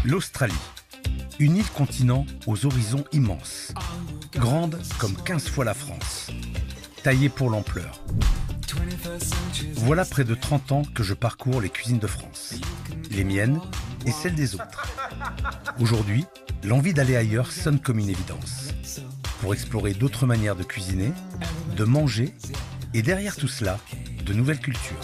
L'Australie, une île-continent aux horizons immenses, grande comme 15 fois la France, taillée pour l'ampleur. Voilà près de 30 ans que je parcours les cuisines de France, les miennes et celles des autres. Aujourd'hui, l'envie d'aller ailleurs sonne comme une évidence, pour explorer d'autres manières de cuisiner, de manger, et derrière tout cela, de nouvelles cultures.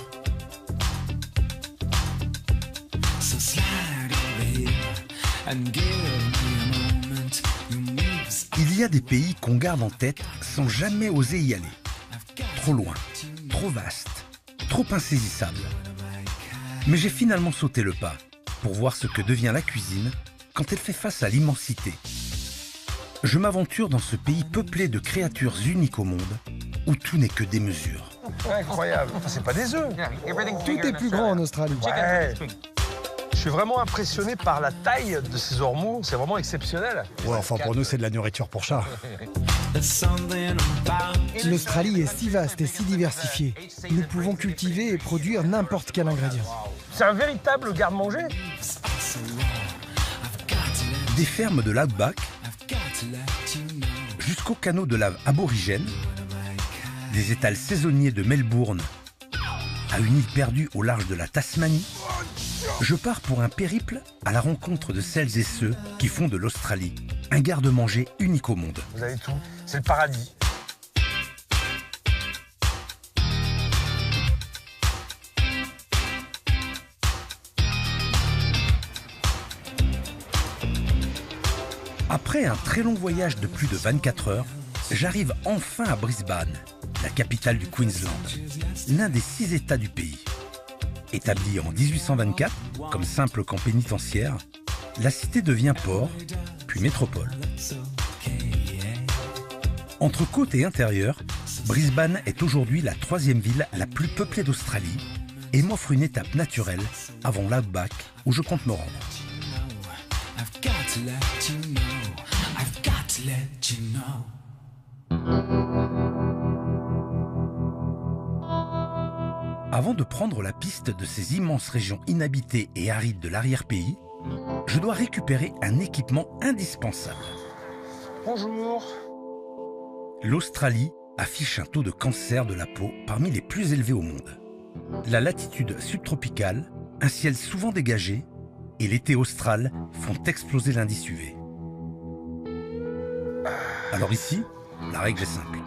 Il y a des pays qu'on garde en tête sans jamais oser y aller. Trop loin, trop vaste, trop insaisissable. Mais j'ai finalement sauté le pas pour voir ce que devient la cuisine quand elle fait face à l'immensité. Je m'aventure dans ce pays peuplé de créatures uniques au monde, où tout n'est que des mesures. Incroyable, c'est pas des œufs. Tout est plus grand en Australie. Ouais. Je suis vraiment impressionné par la taille de ces ormeaux, c'est vraiment exceptionnel. Ouais, enfin pour nous c'est de la nourriture pour chat. L'Australie est si vaste et si diversifiée. Nous pouvons cultiver et produire n'importe quel ingrédient. C'est un véritable garde-manger. Des fermes de l'outback jusqu'aux canaux de lave aborigènes, des étals saisonniers de Melbourne à une île perdue au large de la Tasmanie, je pars pour un périple à la rencontre de celles et ceux qui font de l'Australie un garde-manger unique au monde. Vous avez tout, c'est le paradis. Après un très long voyage de plus de 24 heures, j'arrive enfin à Brisbane, la capitale du Queensland, l'un des 6 États du pays. Établie en 1824 comme simple camp pénitentiaire, la cité devient port, puis métropole. Entre côte et intérieur, Brisbane est aujourd'hui la 3e ville la plus peuplée d'Australie et m'offre une étape naturelle avant l'outback où je compte me rendre. Avant de prendre la piste de ces immenses régions inhabitées et arides de l'arrière-pays, je dois récupérer un équipement indispensable. Bonjour. L'Australie affiche un taux de cancer de la peau parmi les plus élevés au monde. La latitude subtropicale, un ciel souvent dégagé et l'été austral font exploser l'indice UV. Alors ici, la règle est simple.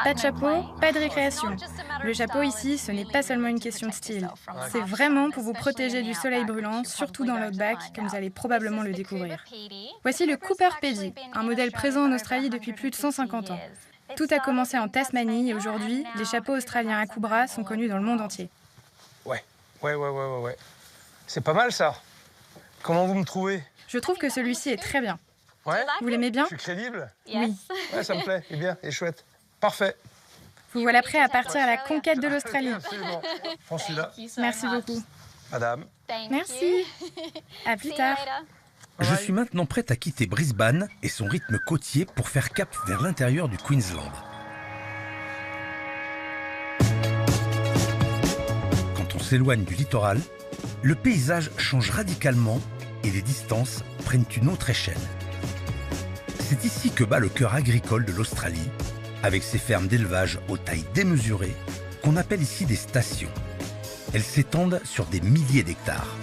Pas de chapeau, pas de récréation. Le chapeau ici, ce n'est pas seulement une question de style. C'est vraiment pour vous protéger du soleil brûlant, surtout dans l'outback, comme vous allez probablement le découvrir. Voici le Cooper Pedy, un modèle présent en Australie depuis plus de 150 ans. Tout a commencé en Tasmanie et aujourd'hui, les chapeaux australiens à coups bras sont connus dans le monde entier. Ouais. C'est pas mal ça. Comment vous me trouvez? Je trouve que celui-ci est très bien. Ouais. Vous l'aimez bien? Je suis crédible? Oui. Ouais, ça me plaît. Et bien, et chouette. Parfait. Vous voilà prêt à partir à la conquête de l'Australie. Absolument. Prends celui-là. Merci beaucoup. Madame. Merci. À plus tard. Je suis maintenant prêt à quitter Brisbane et son rythme côtier pour faire cap vers l'intérieur du Queensland. Quand on s'éloigne du littoral, le paysage change radicalement et les distances prennent une autre échelle. C'est ici que bat le cœur agricole de l'Australie, avec ses fermes d'élevage aux tailles démesurées, qu'on appelle ici des stations. Elles s'étendent sur des milliers d'hectares.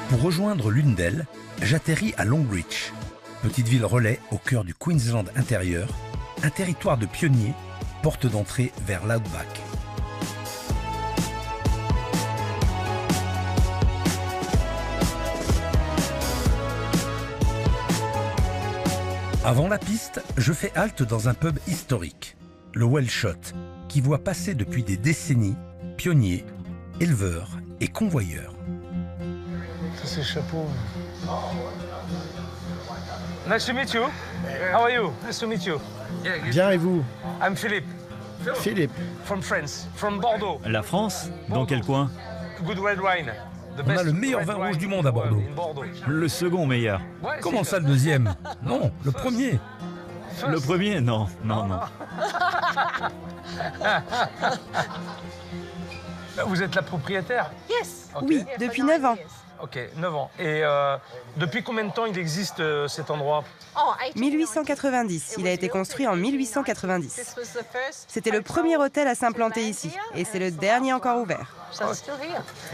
Pour rejoindre l'une d'elles, j'atterris à Longreach, petite ville relais au cœur du Queensland intérieur, un territoire de pionniers, porte d'entrée vers l'outback. Avant la piste, je fais halte dans un pub historique, le Wellshot, qui voit passer depuis des décennies pionniers, éleveurs et convoyeurs. Ça, c'est le chapeau. Nice to meet you. How are you? Nice to meet you. Bien et vous? I'm Philippe. Philippe. From France, from Bordeaux. La France? Dans quel coin? Good red wine. On a le meilleur vin rouge du monde à Bordeaux. Le second meilleur. Comment ça, le deuxième? Non, le premier. Le premier? Non. Vous êtes la propriétaire? Ok. Oui, depuis 9 ans. Ok, 9 ans. Et depuis combien de temps il existe cet endroit? 1890. Il a été construit en 1890. C'était le premier hôtel à s'implanter ici. Et c'est le dernier encore ouvert.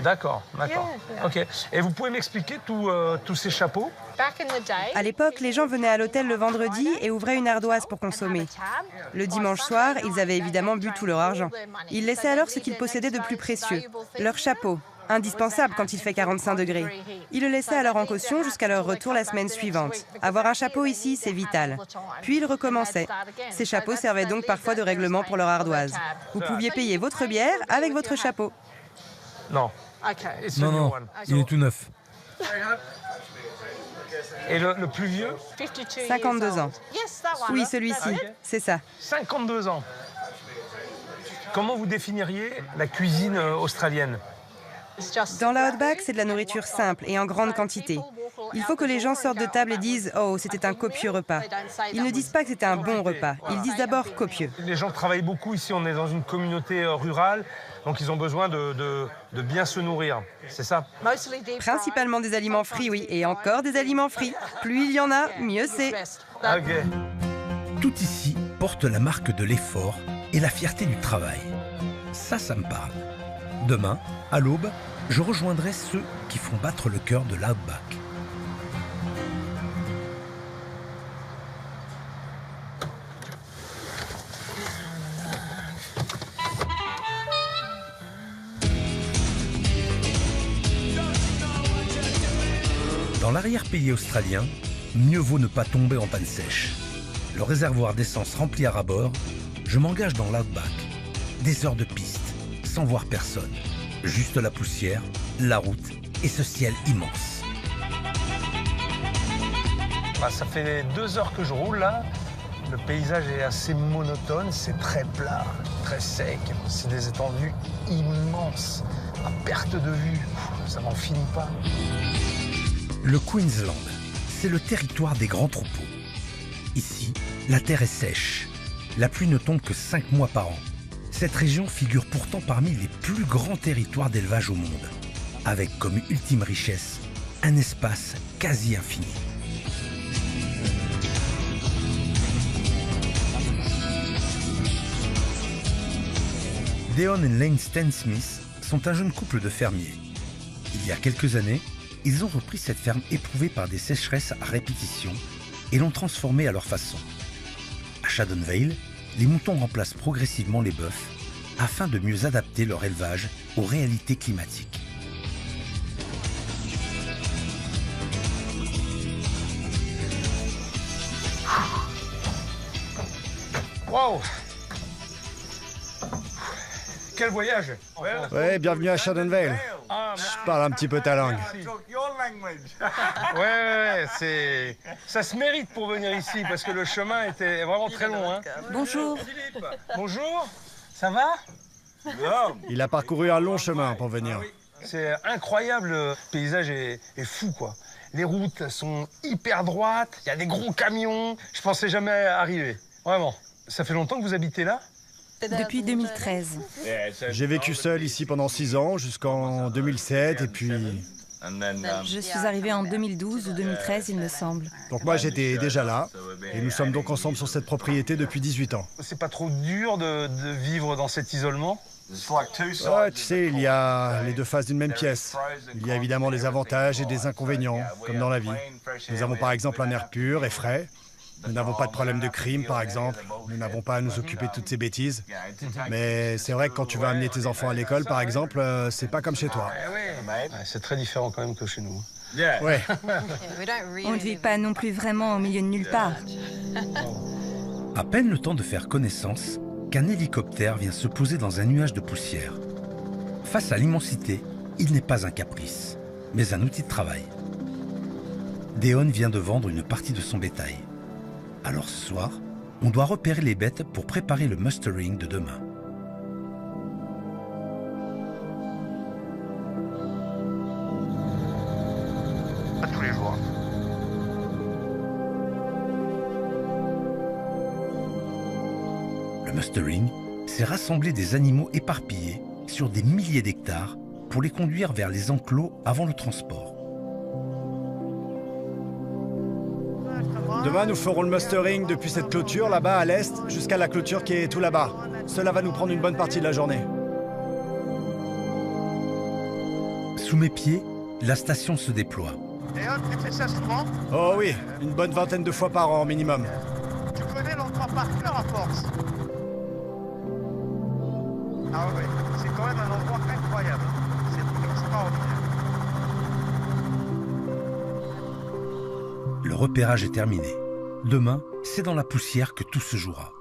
D'accord, d'accord. Ok. Et vous pouvez m'expliquer tous ces chapeaux? À l'époque, les gens venaient à l'hôtel le vendredi et ouvraient une ardoise pour consommer. Le dimanche soir, ils avaient évidemment bu tout leur argent. Ils laissaient alors ce qu'ils possédaient de plus précieux, leur chapeau, indispensable quand il fait 45 degrés. Ils le laissaient alors en caution jusqu'à leur retour la semaine suivante. Avoir un chapeau ici, c'est vital. Puis ils recommençaient. Ces chapeaux servaient donc parfois de règlement pour leur ardoise. Vous pouviez payer votre bière avec votre chapeau. Non. Non, il est tout neuf. Et le plus vieux? 52 ans. Oui, celui-ci, c'est ça. 52 ans. Comment vous définiriez la cuisine australienne? Dans la Outback, c'est de la nourriture simple et en grande quantité. Il faut que les gens sortent de table et disent « Oh, c'était un copieux repas ». Ils ne disent pas que c'était un bon repas. Ils disent d'abord « copieux ». Les gens travaillent beaucoup ici, on est dans une communauté rurale, donc ils ont besoin de bien se nourrir, c'est ça? Principalement des aliments frits, oui, et encore des aliments frits. Plus il y en a, mieux c'est. Ok. Tout ici porte la marque de l'effort et la fierté du travail. Ça me parle. Demain, à l'aube, je rejoindrai ceux qui font battre le cœur de l'Outback. Dans l'arrière-pays australien, mieux vaut ne pas tomber en panne sèche. Le réservoir d'essence rempli à ras-bord, je m'engage dans l'Outback. Des heures de piste, sans voir personne. Juste la poussière, la route et ce ciel immense. Ça fait 2 heures que je roule là. Le paysage est assez monotone, c'est très plat, très sec. C'est des étendues immenses, à perte de vue. Ça n'en finit pas. Le Queensland, c'est le territoire des grands troupeaux. Ici, la terre est sèche. La pluie ne tombe que 5 mois par an. Cette région figure pourtant parmi les plus grands territoires d'élevage au monde, avec comme ultime richesse un espace quasi infini. Deon et Lane Stan-Smith sont un jeune couple de fermiers. Il y a quelques années, ils ont repris cette ferme éprouvée par des sécheresses à répétition et l'ont transformée à leur façon. À Shadow Vale, les moutons remplacent progressivement les bœufs afin de mieux adapter leur élevage aux réalités climatiques. Wow! Quel voyage! Ouais, bienvenue à Shadow Vale. Je parle un petit peu ta langue. Ouais, ça se mérite pour venir ici parce que le chemin était vraiment très long. Hein. Bonjour. Bonjour, ça va? Il a parcouru un long chemin pour venir. C'est incroyable, le paysage est fou quoi. Les routes sont hyper droites, il y a des gros camions, je pensais jamais arriver. Vraiment. Ça fait longtemps que vous habitez là? Depuis 2013. J'ai vécu seul ici pendant 6 ans, jusqu'en 2007, et puis... Je suis arrivée en 2012 ou 2013, il me semble. Donc moi, j'étais déjà là, et nous sommes donc ensemble sur cette propriété depuis 18 ans. C'est pas trop dur de vivre dans cet isolement? Ouais, tu sais, il y a les deux faces d'une même pièce. Il y a évidemment des avantages et des inconvénients, comme dans la vie. Nous avons par exemple un air pur et frais. Nous n'avons pas de problème de crime, par exemple. Nous n'avons pas à nous occuper de toutes ces bêtises. Mais c'est vrai que quand tu vas amener tes enfants à l'école, par exemple, c'est pas comme chez toi. C'est très différent quand même que chez nous. Ouais. On ne vit pas non plus vraiment au milieu de nulle part. À peine le temps de faire connaissance qu'un hélicoptère vient se poser dans un nuage de poussière. Face à l'immensité, il n'est pas un caprice, mais un outil de travail. Deon vient de vendre une partie de son bétail. Alors ce soir, on doit repérer les bêtes pour préparer le mustering de demain. À tous les jours. Le mustering, c'est rassembler des animaux éparpillés sur des milliers d'hectares pour les conduire vers les enclos avant le transport. Demain, nous ferons le mustering depuis cette clôture là-bas à l'est jusqu'à la clôture qui est tout là-bas. Cela va nous prendre une bonne partie de la journée. Sous mes pieds, la station se déploie. Tu fais ça souvent? Oh oui, une bonne vingtaine de fois par an minimum. Tu connais l'endroit par cœur à force. Ah oui, c'est quand même un endroit incroyable. C'est extraordinaire. Le repérage est terminé. Demain, c'est dans la poussière que tout se jouera.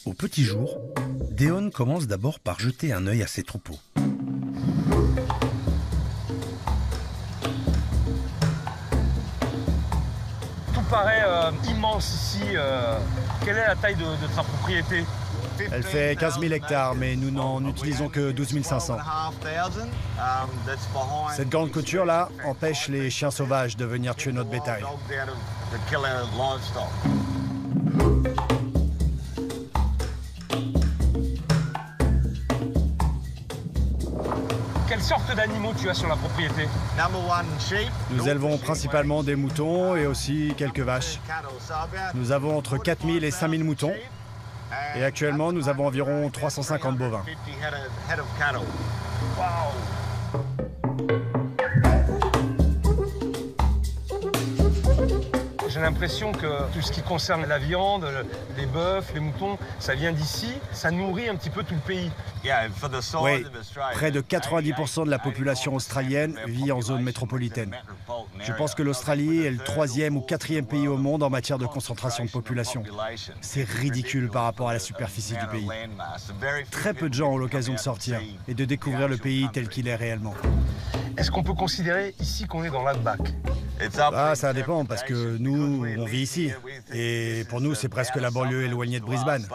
Au petit jour, Deon commence d'abord par jeter un œil à ses troupeaux. Tout paraît immense ici. Quelle est la taille de ta propriété? Elle fait 15 000 hectares, mais nous n'en utilisons que 12 500. Cette grande clôture-là empêche les chiens sauvages de venir tuer notre bétail. Quelle sorte d'animaux tu as sur la propriété? Nous élevons principalement des moutons et aussi quelques vaches. Nous avons entre 4 000 et 5 000 moutons. Et actuellement, nous avons environ 350 bovins. J'ai l'impression que tout ce qui concerne la viande, les bœufs, les moutons, ça vient d'ici, ça nourrit un petit peu tout le pays. Oui, près de 90% de la population australienne vit en zone métropolitaine. Je pense que l'Australie est le 3e ou 4e pays au monde en matière de concentration de population. C'est ridicule par rapport à la superficie du pays. Très peu de gens ont l'occasion de sortir et de découvrir le pays tel qu'il est réellement. Est-ce qu'on peut considérer ici qu'on est dans l'outback? Ah, ça dépend, parce que nous, on vit ici. Et pour nous, c'est presque la banlieue éloignée de Brisbane.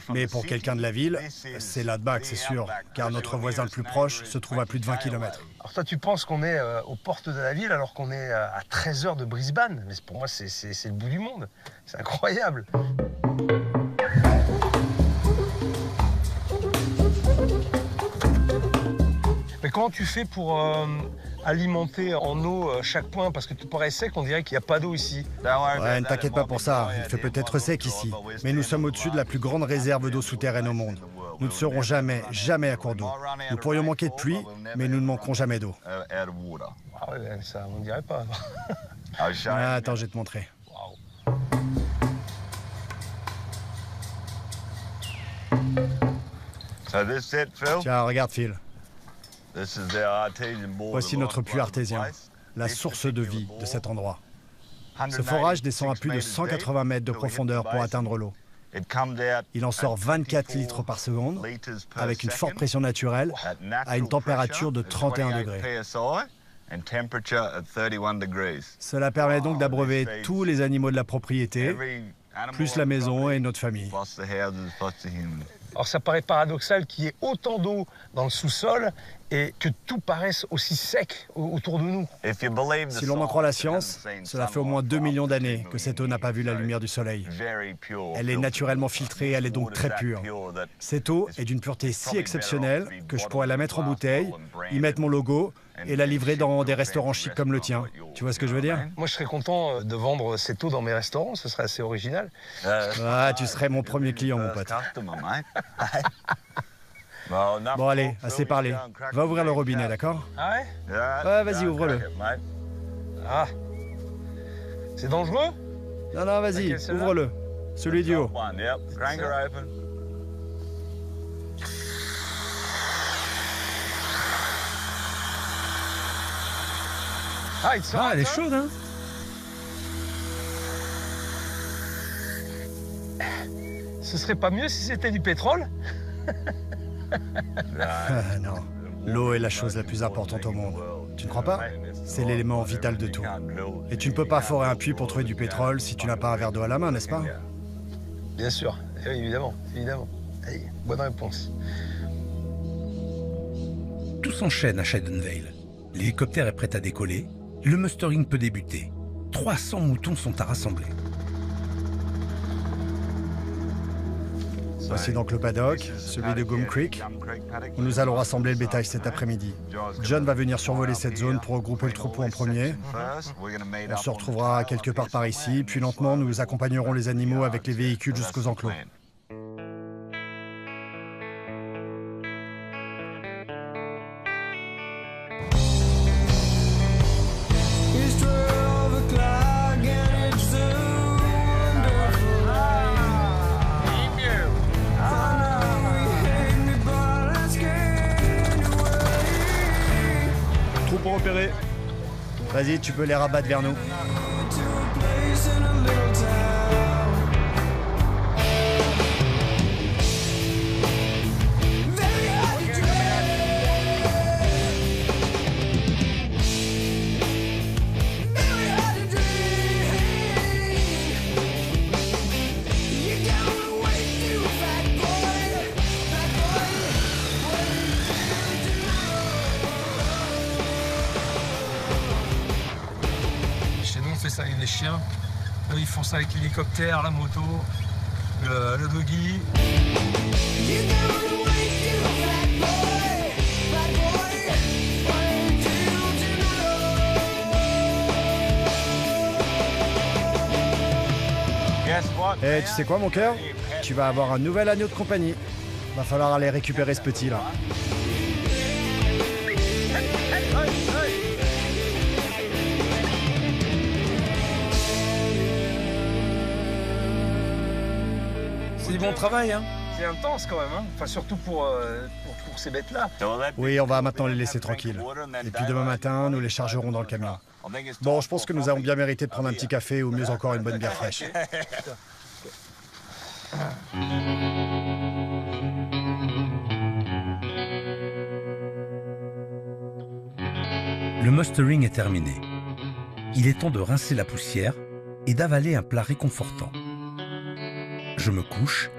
Mais pour quelqu'un de la ville, c'est l'outback, c'est sûr, car notre voisin le plus proche se trouve à plus de 20 km. Alors toi, tu penses qu'on est aux portes de la ville alors qu'on est à 13 heures de Brisbane? Mais pour moi, c'est le bout du monde. C'est incroyable. Mais comment tu fais pour alimenter en eau chaque point? Parce que tout paraît sec, on dirait qu'il n'y a pas d'eau ici. Ouais, ne t'inquiète pas pour ça, il fait peut-être sec ici. Mais nous sommes au-dessus de la plus grande réserve d'eau souterraine au monde. Nous ne serons jamais à court d'eau. Nous pourrions manquer de pluie, mais nous ne manquerons jamais d'eau. Ah ouais, ça, on ne dirait pas. Ah, attends, je vais te montrer. Tiens, regarde Phil. Voici notre puits artésien, la source de vie de cet endroit. Ce forage descend à plus de 180 mètres de profondeur pour atteindre l'eau. Il en sort 24 litres par seconde, avec une forte pression naturelle, à une température de 31 degrés. Cela permet donc d'abreuver tous les animaux de la propriété, plus la maison et notre famille. Alors ça paraît paradoxal qu'il y ait autant d'eau dans le sous-sol et que tout paraisse aussi sec autour de nous. Si l'on en croit la science, cela fait au moins 2 millions d'années que cette eau n'a pas vu la lumière du soleil. Elle est naturellement filtrée, elle est donc très pure. Cette eau est d'une pureté si exceptionnelle que je pourrais la mettre en bouteille, y mettre mon logo et la livrer dans des restaurants chics comme le tien. Tu vois ce que je veux dire? Moi, je serais content de vendre cette eau dans mes restaurants, ce serait assez original. Ah, tu serais mon premier client, mon pote. Bon, allez, assez parlé. Va ouvrir le robinet, d'accord? Ah ouais? Ouais, vas-y, ouvre-le. Ah. C'est dangereux? Non, non, vas-y, ouvre-le. Celui du haut. Ah, elle est chaude, hein? Ce serait pas mieux si c'était du pétrole? Ah, non, l'eau est la chose la plus importante au monde. Tu ne crois pas? C'est l'élément vital de tout. Et tu ne peux pas forer un puits pour trouver du pétrole si tu n'as pas un verre d'eau à la main, n'est-ce pas? Bien sûr, oui, évidemment, évidemment. Hey, bonne réponse. Tout s'enchaîne à Shiden Vale. L'hélicoptère est prêt à décoller le mustering peut débuter. 300 moutons sont à rassembler. Voici donc le paddock, celui de Goom Creek, où nous allons rassembler le bétail cet après-midi. John va venir survoler cette zone pour regrouper le troupeau en premier. On se retrouvera quelque part par ici, puis lentement nous accompagnerons les animaux avec les véhicules jusqu'aux enclos. Troupeau repéré. Vas-y, tu peux les rabattre vers nous. Chez nous, on fait ça avec les chiens. Eux, ils font ça avec l'hélicoptère, la moto, le doggy. Eh, tu sais quoi, mon cœur? Tu vas avoir un nouvel agneau de compagnie. Va falloir aller récupérer ce petit, là. C'est du bon travail, hein. C'est intense quand même, hein. Enfin, surtout pour ces bêtes-là. Oui, on va maintenant les laisser tranquilles. Et puis demain matin, nous les chargerons dans le camion. Bon, je pense que nous avons bien mérité de prendre un petit café ou mieux encore une bonne bière fraîche. Le mustering est terminé. Il est temps de rincer la poussière et d'avaler un plat réconfortant. Je me couche,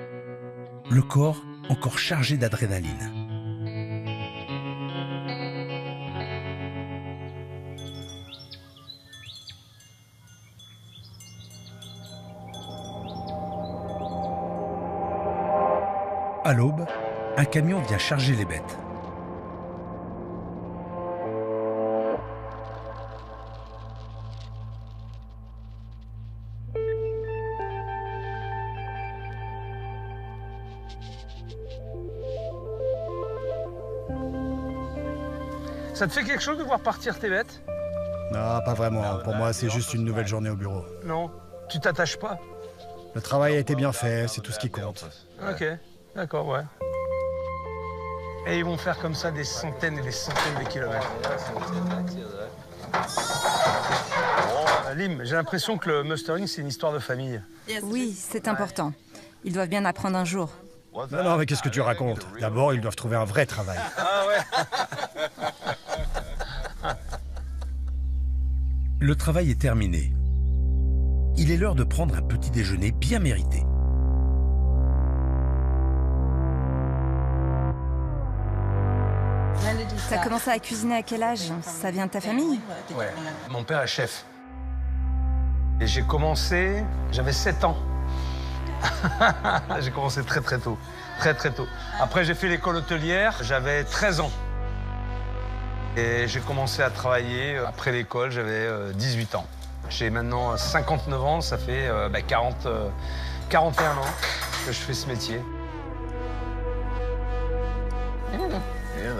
le corps encore chargé d'adrénaline. À l'aube, un camion vient charger les bêtes. Ça te fait quelque chose de voir partir tes bêtes? Non, pas vraiment. Pour moi, c'est juste une nouvelle journée au bureau. Non, tu t'attaches pas? Le travail a été bien fait, c'est tout ce qui compte. Ok, d'accord, ouais. Et ils vont faire comme ça des centaines et des centaines de kilomètres. Lim, j'ai l'impression que le mustering, c'est une histoire de famille. Oui, c'est important. Ils doivent bien apprendre un jour. Non, non, mais qu'est-ce que tu racontes? D'abord, ils doivent trouver un vrai travail. Ah ouais. Le travail est terminé. Il est l'heure de prendre un petit déjeuner bien mérité. T'as commencé à cuisiner à quel âge? Ça vient de ta famille? Ouais, mon père est chef. Et j'ai commencé, j'avais 7 ans. J'ai commencé très très tôt, très très tôt. Après j'ai fait l'école hôtelière, j'avais 13 ans. Et j'ai commencé à travailler après l'école, j'avais 18 ans. J'ai maintenant 59 ans, ça fait 41 ans que je fais ce métier.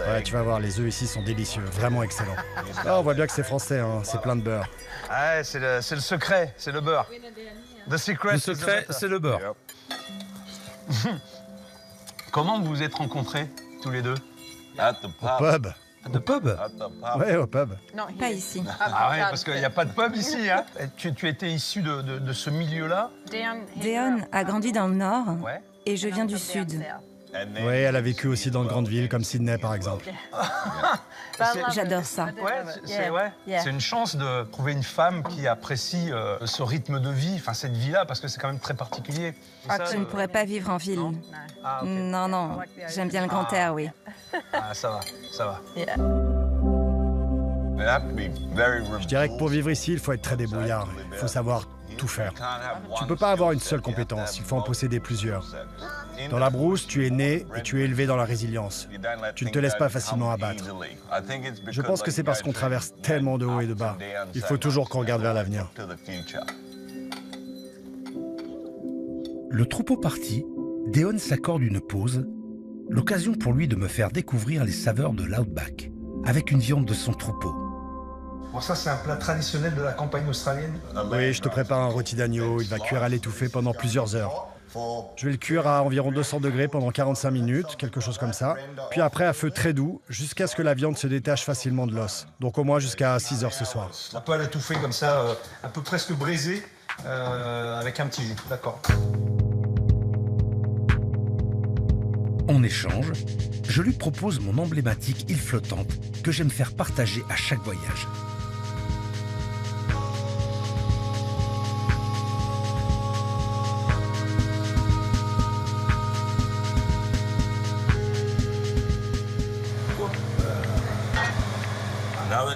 Ouais, tu vas voir, les œufs ici sont délicieux, vraiment excellents. Là, on voit bien que c'est français, hein, c'est plein de beurre. Ouais, c'est le secret, c'est le beurre. Le secret, c'est le beurre. Comment vous vous êtes rencontrés, tous les deux? Au pub. Au pub? Ouais, au pub. Pas ici. Ah ouais, parce qu'il n'y a pas de pub ici, hein. Tu étais issu de ce milieu-là? Deon a grandi dans le nord Ouais. et je viens du sud. Ouais, elle a vécu aussi dans de grandes villes comme Sydney, par exemple. J'adore ça. C'est une chance de trouver une femme qui apprécie ce rythme de vie, enfin cette vie-là, parce que c'est quand même très particulier. Je ne pourrais pas vivre en ville. Ah, ok. Non, j'aime bien le grand air, oui. Ah, ça va, ça va. Je dirais que pour vivre ici, il faut être très débrouillard. Il faut savoir tout faire. Tu ne peux pas avoir une seule compétence, il faut en posséder plusieurs. Dans la brousse, tu es né et tu es élevé dans la résilience. Tu ne te laisses pas facilement abattre. Je pense que c'est parce qu'on traverse tellement de hauts et de bas. Il faut toujours qu'on regarde vers l'avenir. Le troupeau parti, Deon s'accorde une pause, l'occasion pour lui de me faire découvrir les saveurs de l'Outback, avec une viande de son troupeau. Bon, ça, c'est un plat traditionnel de la campagne australienne. Oui, je te prépare un rôti d'agneau. Il va cuire à l'étouffée pendant plusieurs heures. Je vais le cuire à environ 200 degrés pendant 45 minutes, quelque chose comme ça. Puis après, à feu très doux, jusqu'à ce que la viande se détache facilement de l'os. Donc au moins jusqu'à 6 heures ce soir. Un peu à l'étouffée comme ça, un peu presque braisé, avec un petit jus. D'accord. En échange, je lui propose mon emblématique île flottante que j'aime faire partager à chaque voyage.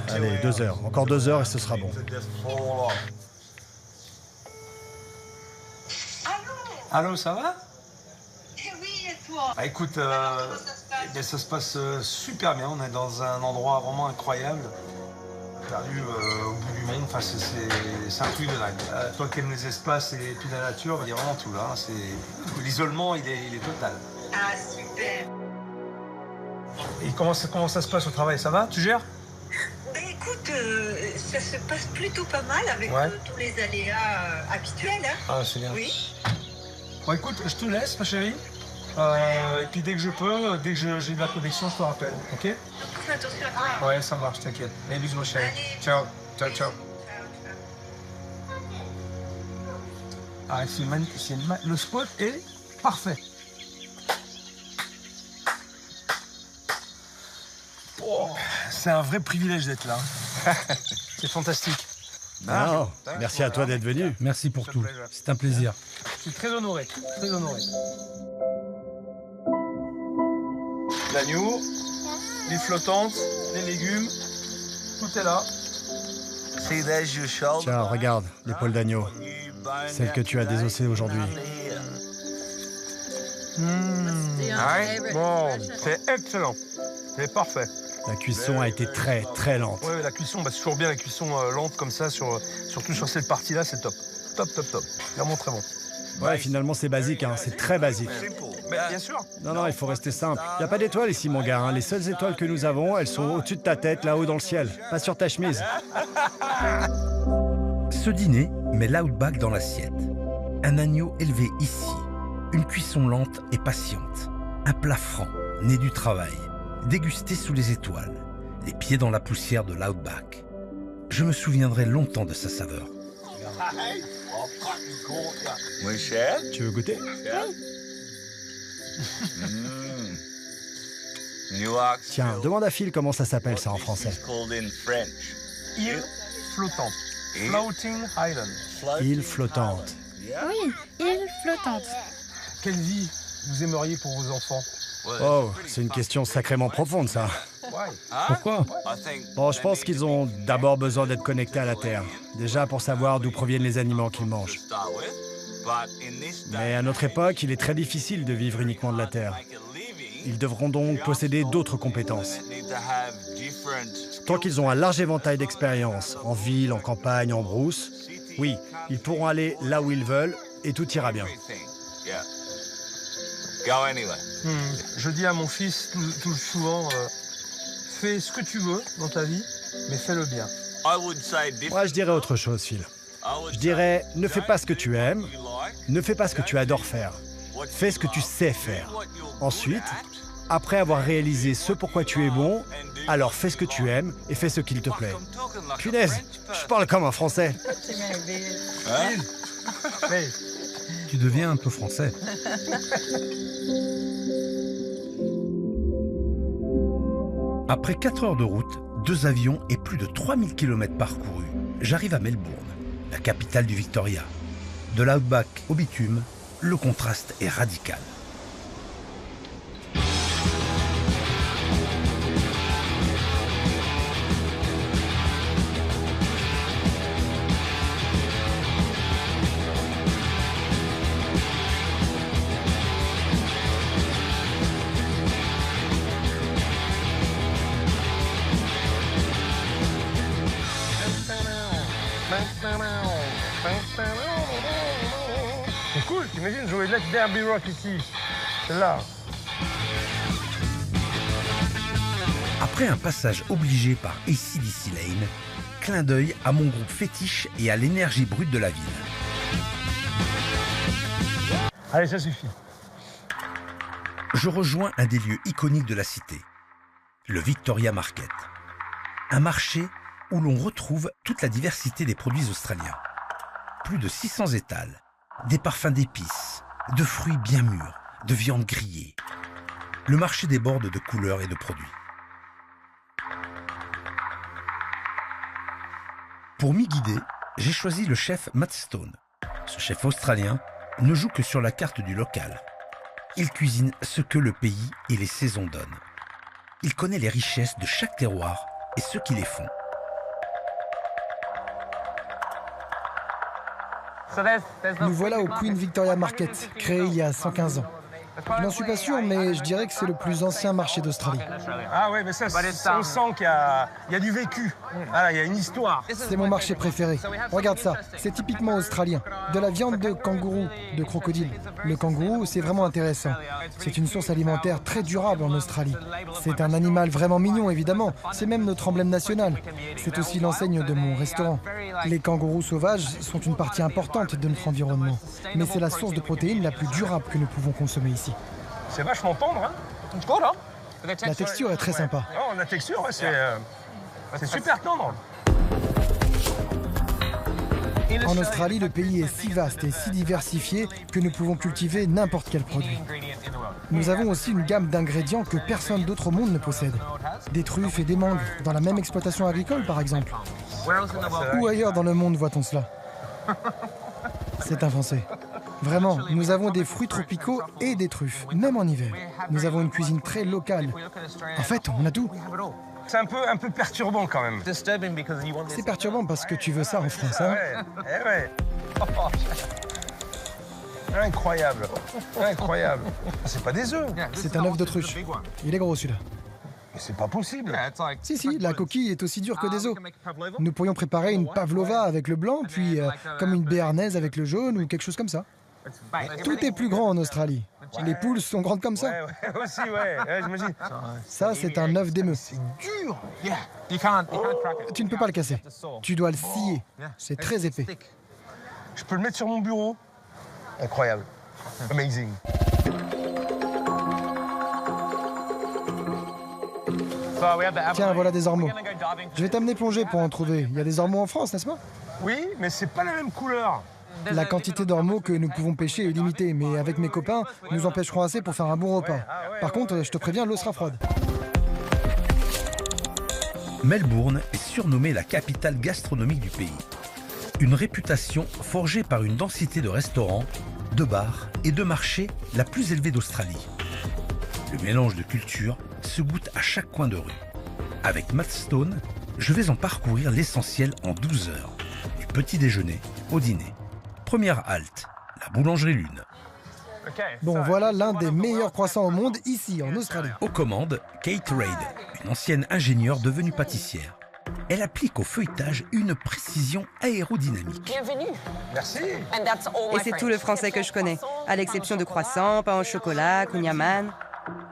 Allez, 2 heures. Encore 2 heures et ce sera bon. Allô, ça va? Oui, et toi? Bah, écoute, ça se passe super bien. On est dans un endroit vraiment incroyable. Perdu au bout du monde. Enfin, c'est un truc de dingue. Toi qui aimes les espaces et puis la nature, il y a vraiment tout là. L'isolement, il est total. Ah, super. Et comment ça se passe au travail? Ça va? Tu gères? Ben écoute, ça se passe plutôt pas mal avec tous les aléas habituels. Hein. Ah, c'est bien. Oui. Bon, écoute, je te laisse, ma chérie. Et puis dès que je peux, dès que j'ai de la connexion, je te rappelle, ok? Fais attention à toi. Ouais, ça marche, t'inquiète. Et bisous, ma chérie. Allez. Ciao, ciao, ciao. Ah, c'est magnifique. Le spot est parfait. Oh, c'est un vrai privilège d'être là. C'est fantastique. Non, merci à toi d'être venu. Merci pour tout. C'est un plaisir. Je suis très honoré, très honoré. L'agneau, les flottantes, les légumes, tout est là. Tiens, regarde, l'épaule d'agneau. Celle que tu as désossée aujourd'hui. Bon, c'est excellent. C'est parfait. La cuisson a été très, très lente. Oui, la cuisson, c'est toujours bien la cuisson lente comme ça, surtout sur cette partie-là, c'est top. Top, top, top. Vraiment très bon. Ouais, finalement, c'est basique, hein. C'est très basique. Mais bien sûr. Non, il faut rester simple. Il n'y a pas d'étoiles ici, mon gars. Hein. Les seules étoiles que nous avons, elles sont au-dessus de ta tête, là-haut dans le ciel. Pas sur ta chemise. Ce dîner met l'Outback dans l'assiette. Un agneau élevé ici, une cuisson lente et patiente, un plat franc, né du travail, dégusté sous les étoiles, les pieds dans la poussière de l'Outback. Je me souviendrai longtemps de sa saveur. Tu veux goûter? Tiens, demande à Phil comment ça s'appelle ça en français. Île flottante. Floating Island. Île flottante. Oui, île flottante. Quelle vie vous aimeriez pour vos enfants? Oh, c'est une question sacrément profonde, ça. Pourquoi? Bon, je pense qu'ils ont d'abord besoin d'être connectés à la Terre. Déjà pour savoir d'où proviennent les aliments qu'ils mangent. Mais à notre époque, il est très difficile de vivre uniquement de la Terre. Ils devront donc posséder d'autres compétences. Tant qu'ils ont un large éventail d'expériences, en ville, en campagne, en brousse, oui, ils pourront aller là où ils veulent et tout ira bien. Je dis à mon fils tout souvent, fais ce que tu veux dans ta vie, mais fais-le bien. Moi, je dirais autre chose, Phil. Je dirais, ne fais pas ce que tu aimes, ne fais pas ce que tu adores faire. Fais ce que tu sais faire. Ensuite, après avoir réalisé ce pourquoi tu es bon, alors fais ce que tu aimes et fais ce qu'il te plaît. Punaise, je parle comme un Français. Hey. Tu deviens un peu français. Après 4 heures de route, 2 avions et plus de 3000 km parcourus, j'arrive à Melbourne, la capitale du Victoria. De l'Outback au bitume, le contraste est radical. T'imagines jouer Let There Be Rock ici. C'est là. Après un passage obligé par AC/DC Lane, clin d'œil à mon groupe fétiche et à l'énergie brute de la ville. Allez, ça suffit. Je rejoins un des lieux iconiques de la cité, le Victoria Market. Un marché où l'on retrouve toute la diversité des produits australiens. Plus de 600 étals, des parfums d'épices, de fruits bien mûrs, de viande grillée. Le marché déborde de couleurs et de produits. Pour m'y guider, j'ai choisi le chef Matt Stone. Ce chef australien ne joue que sur la carte du local. Il cuisine ce que le pays et les saisons donnent. Il connaît les richesses de chaque terroir et ceux qui les font. Nous voilà au Queen Victoria Market, créé il y a 115 ans. Je n'en suis pas sûr, mais je dirais que c'est le plus ancien marché d'Australie. Ah ouais, mais ça, on sent qu'il y a du vécu. Voilà, il y a une histoire. C'est mon marché préféré. Regarde ça, c'est typiquement australien. De la viande de kangourou, de crocodile. Le kangourou, c'est vraiment intéressant. C'est une source alimentaire très durable en Australie. C'est un animal vraiment mignon, évidemment. C'est même notre emblème national. C'est aussi l'enseigne de mon restaurant. Les kangourous sauvages sont une partie importante de notre environnement. Mais c'est la source de protéines la plus durable que nous pouvons consommer ici. C'est vachement tendre, hein? La texture est très sympa. Oh, la texture, ouais, c'est super tendre. En Australie, le pays est si vaste et si diversifié que nous pouvons cultiver n'importe quel produit. Nous avons aussi une gamme d'ingrédients que personne d'autre au monde ne possède. Des truffes et des mangues, dans la même exploitation agricole par exemple. Où ailleurs dans le monde voit-on cela? C'est insensé. Vraiment, nous avons des fruits tropicaux et des truffes, même en hiver. Nous avons une cuisine très locale. En fait, on a tout. C'est un peu perturbant quand même. C'est perturbant parce que tu veux ça en France, hein? Ouais. Incroyable. Incroyable. C'est pas des œufs. C'est un œuf d'autruche. Il est gros celui-là. Mais c'est pas possible. Si, la coquille est aussi dure que des os. Nous pourrions préparer une pavlova avec le blanc, puis comme une béarnaise avec le jaune ou quelque chose comme ça. Tout est plus grand en Australie. Les poules sont grandes comme ça. Ouais, aussi, ouais, j'imagine. Ça, c'est un œuf d'émeu. C'est dur. Tu ne peux pas le casser. Tu dois le scier. C'est très épais. Je peux le mettre sur mon bureau. Incroyable. Amazing. Tiens, voilà des ormeaux. Je vais t'amener plonger pour en trouver. Il y a des ormeaux en France, n'est-ce pas? Oui, mais c'est pas la même couleur. La quantité d'ormeaux que nous pouvons pêcher est limitée, mais avec mes copains, nous en pêcherons assez pour faire un bon repas. Par contre, je te préviens, l'eau sera froide. Melbourne est surnommée la capitale gastronomique du pays. Une réputation forgée par une densité de restaurants, de bars et de marchés la plus élevée d'Australie. Le mélange de cultures se goûte à chaque coin de rue. Avec Matt Stone, je vais en parcourir l'essentiel en 12 heures, du petit déjeuner au dîner. Première halte, la boulangerie Lune. Bon, voilà l'un des meilleurs croissants au monde, ici, en Australie. Aux commandes, Kate Reid, une ancienne ingénieure devenue pâtissière. Elle applique au feuilletage une précision aérodynamique. Bienvenue. Merci. Et c'est tout le français que je connais, à l'exception de croissants, pain au chocolat, kouign-amann.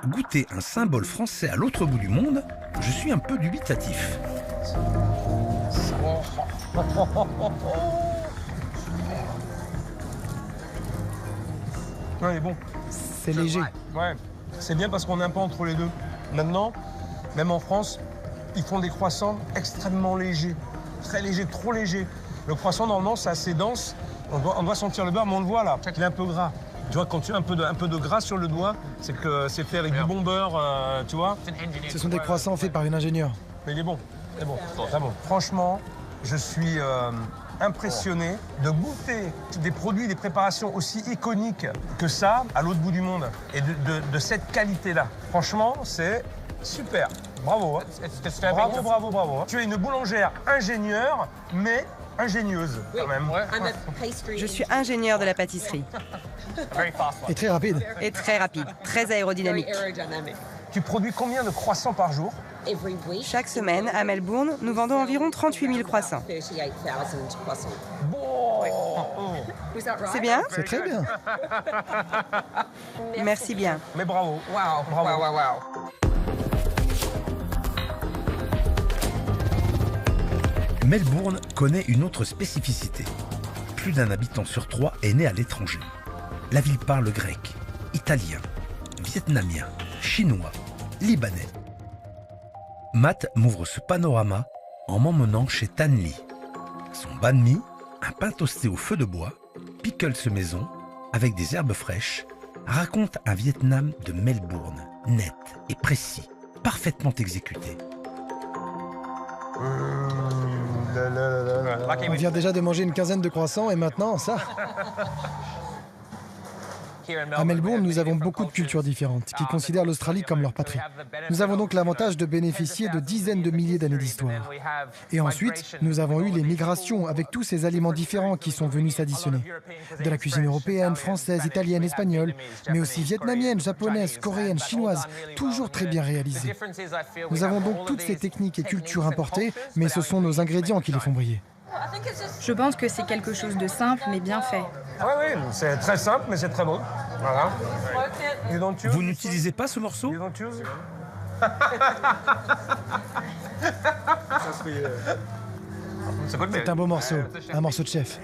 Goûter un symbole français à l'autre bout du monde, je suis un peu dubitatif. Ouais, bon. C'est léger. Ouais, c'est bien parce qu'on est un peu entre les deux. Maintenant, même en France, ils font des croissants extrêmement légers. Très légers, trop légers. Le croissant, normalement, c'est assez dense. On doit sentir le beurre, mais on le voit là. Il est un peu gras. Tu vois, quand tu as un peu de gras sur le doigt, c'est que c'est fait avec du bon beurre, tu vois. Ce sont des croissants faits par une ingénieure. Mais il est bon. C'est bon. Très bon. Franchement, je suis impressionné de goûter des produits, des préparations aussi iconiques que ça à l'autre bout du monde et de cette qualité-là. Franchement, c'est super. Bravo. Hein. Bravo. Tu es une boulangère ingénieure, mais ingénieuse quand même. Je suis ingénieure de la pâtisserie. Et très rapide. Et très rapide, très aérodynamique. Tu produis combien de croissants par jour? Chaque semaine, à Melbourne, nous vendons environ 38 000 croissants. Bon. C'est bien? C'est très bien. Merci bien. Mais bravo. Bravo. Melbourne connaît une autre spécificité. Plus d'un habitant sur 3 est né à l'étranger. La ville parle grec, italien, vietnamien, chinois, libanais. Matt m'ouvre ce panorama en m'emmenant chez Tan Lee. Son banh mi, un pain toasté au feu de bois, pickles maison, avec des herbes fraîches, raconte un Vietnam de Melbourne, net et précis, parfaitement exécuté. On vient déjà de manger une quinzaine de croissants et maintenant ça. À Melbourne, nous avons beaucoup de cultures différentes qui considèrent l'Australie comme leur patrie. Nous avons donc l'avantage de bénéficier de dizaines de milliers d'années d'histoire. Et ensuite, nous avons eu les migrations avec tous ces aliments différents qui sont venus s'additionner. De la cuisine européenne, française, italienne, espagnole, mais aussi vietnamienne, japonaise, coréenne, chinoise, toujours très bien réalisée. Nous avons donc toutes ces techniques et cultures importées, mais ce sont nos ingrédients qui les font briller. Je pense que c'est quelque chose de simple mais bien fait. Oui, c'est très simple, mais c'est très bon. Voilà. Vous n'utilisez pas ce morceau? C'est un beau morceau, un morceau de chef.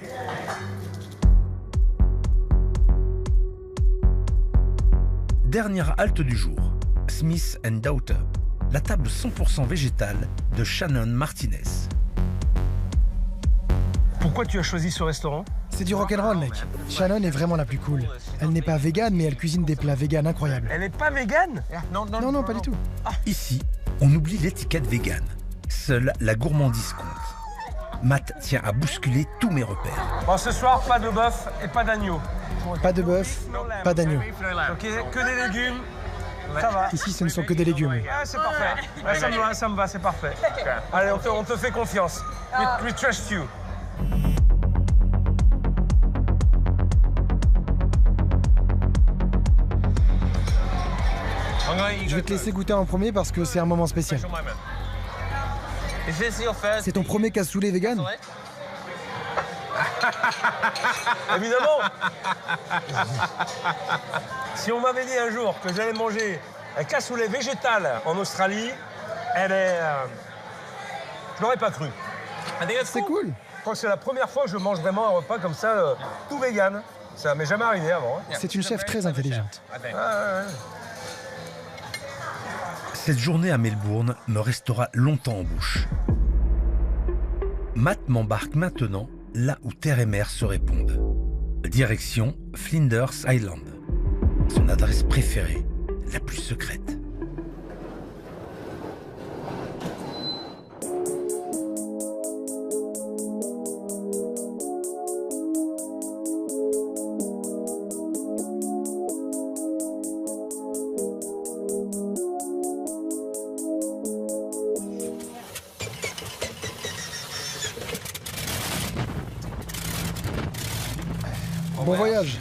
Dernière halte du jour, Smith & Daughter, la table 100% végétale de Shannon Martinez. Pourquoi tu as choisi ce restaurant? C'est du rock'n'roll, mec. Shannon est vraiment la plus cool. Elle n'est pas végane, mais elle cuisine des plats véganes incroyables. Elle n'est pas végane? Non, pas du tout. Ici, on oublie l'étiquette végane. Seule la gourmandise compte. Matt tient à bousculer tous mes repères. Bon, ce soir, pas de bœuf et pas d'agneau. Pas de bœuf, pas d'agneau. Ok, que des légumes. Ça va. Ici, ce ne sont que des légumes. Ah, c'est parfait. Ouais, ça me va, c'est parfait. Allez, on te fait confiance. We trust you. Je vais te laisser goûter en premier parce que c'est un moment spécial. C'est ton premier cassoulet vegan? Évidemment. Si on m'avait dit un jour que j'allais manger un cassoulet végétal en Australie, je l'aurais pas cru. C'est cool. Je crois que c'est la première fois que je mange vraiment un repas comme ça, tout vegan. Ça m'est jamais arrivé avant. Hein. C'est une chef très intelligente. Ouais. Cette journée à Melbourne me restera longtemps en bouche. Matt m'embarque maintenant là où terre et mer se répondent. Direction Flinders Island. Son adresse préférée, la plus secrète. Bon voyage.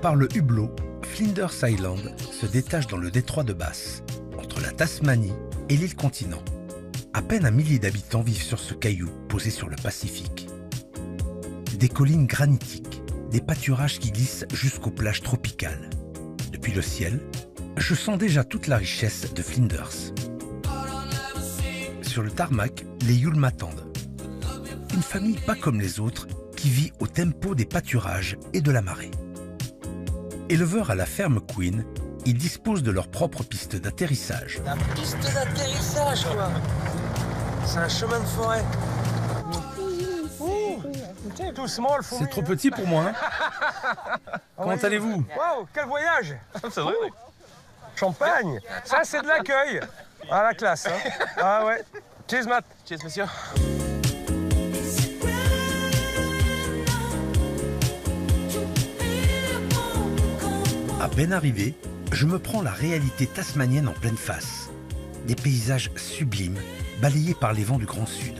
Par le hublot, Flinders Island se détache dans le détroit de Bass, entre la Tasmanie et l'île continent. À peine 1 millier d'habitants vivent sur ce caillou posé sur le Pacifique. Des collines granitiques, des pâturages qui glissent jusqu'aux plages tropicales. Depuis le ciel, je sens déjà toute la richesse de Flinders. Sur le tarmac, les Yules m'attendent. Une famille pas comme les autres qui vit au tempo des pâturages et de la marée. Éleveurs à la ferme Queen, ils disposent de leur propre piste d'atterrissage. La piste d'atterrissage, quoi. C'est un chemin de forêt. Doucement, le fond. C'est trop petit pour moi. Hein. Comment allez-vous? Waouh, quel voyage. C'est vrai. Champagne. Ça, c'est de l'accueil. Ah, la classe. Hein. Ah ouais. Cheers, Matt. Cheers, monsieur. À peine arrivé, je me prends la réalité tasmanienne en pleine face. Des paysages sublimes, balayés par les vents du Grand Sud.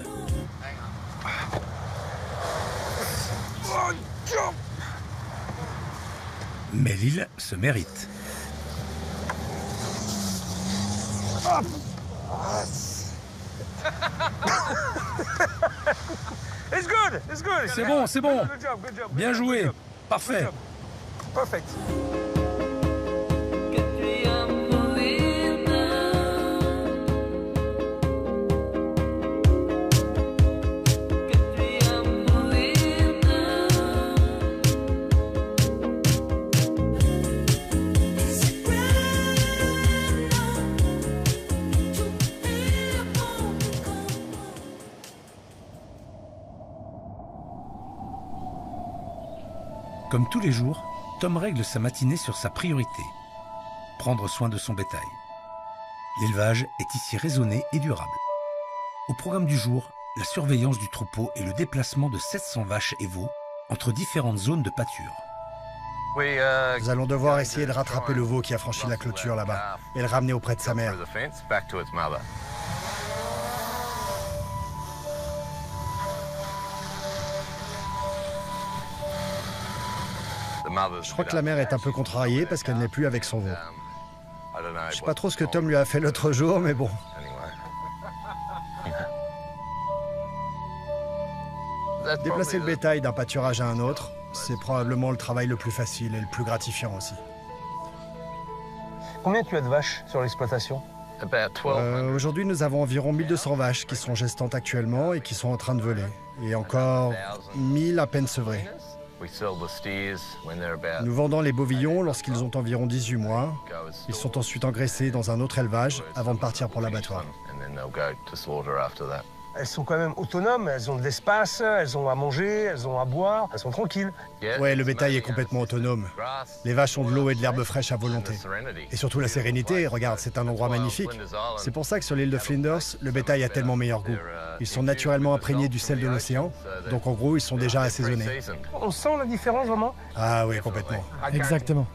Mais l'île se mérite. C'est bon, c'est bon. Bien joué. Parfait. Perfect. Comme tous les jours, Tom règle sa matinée sur sa priorité, prendre soin de son bétail. L'élevage est ici raisonné et durable. Au programme du jour, la surveillance du troupeau et le déplacement de 700 vaches et veaux entre différentes zones de pâture. Nous allons devoir essayer de rattraper le veau qui a franchi la clôture là-bas et le ramener auprès de sa mère. Je crois que la mère est un peu contrariée parce qu'elle n'est plus avec son veau. Je sais pas trop ce que Tom lui a fait l'autre jour, mais bon. Déplacer le bétail d'un pâturage à un autre, c'est probablement le travail le plus facile et le plus gratifiant aussi. Combien tu as de vaches sur l'exploitation? Aujourd'hui, nous avons environ 1200 vaches qui sont gestantes actuellement et qui sont en train de voler. Et encore 1000 à peine sevrées. Nous vendons les bovillons lorsqu'ils ont environ 18 mois. Ils sont ensuite engraissés dans un autre élevage avant de partir pour l'abattoir. Elles sont quand même autonomes, elles ont de l'espace, elles ont à manger, elles ont à boire, elles sont tranquilles. Ouais, le bétail est complètement autonome. Les vaches ont de l'eau et de l'herbe fraîche à volonté. Et surtout la sérénité, regarde, c'est un endroit magnifique. C'est pour ça que sur l'île de Flinders, le bétail a tellement meilleur goût. Ils sont naturellement imprégnés du sel de l'océan, donc en gros, ils sont déjà assaisonnés. On sent la différence vraiment? Ah oui, complètement. Exactement.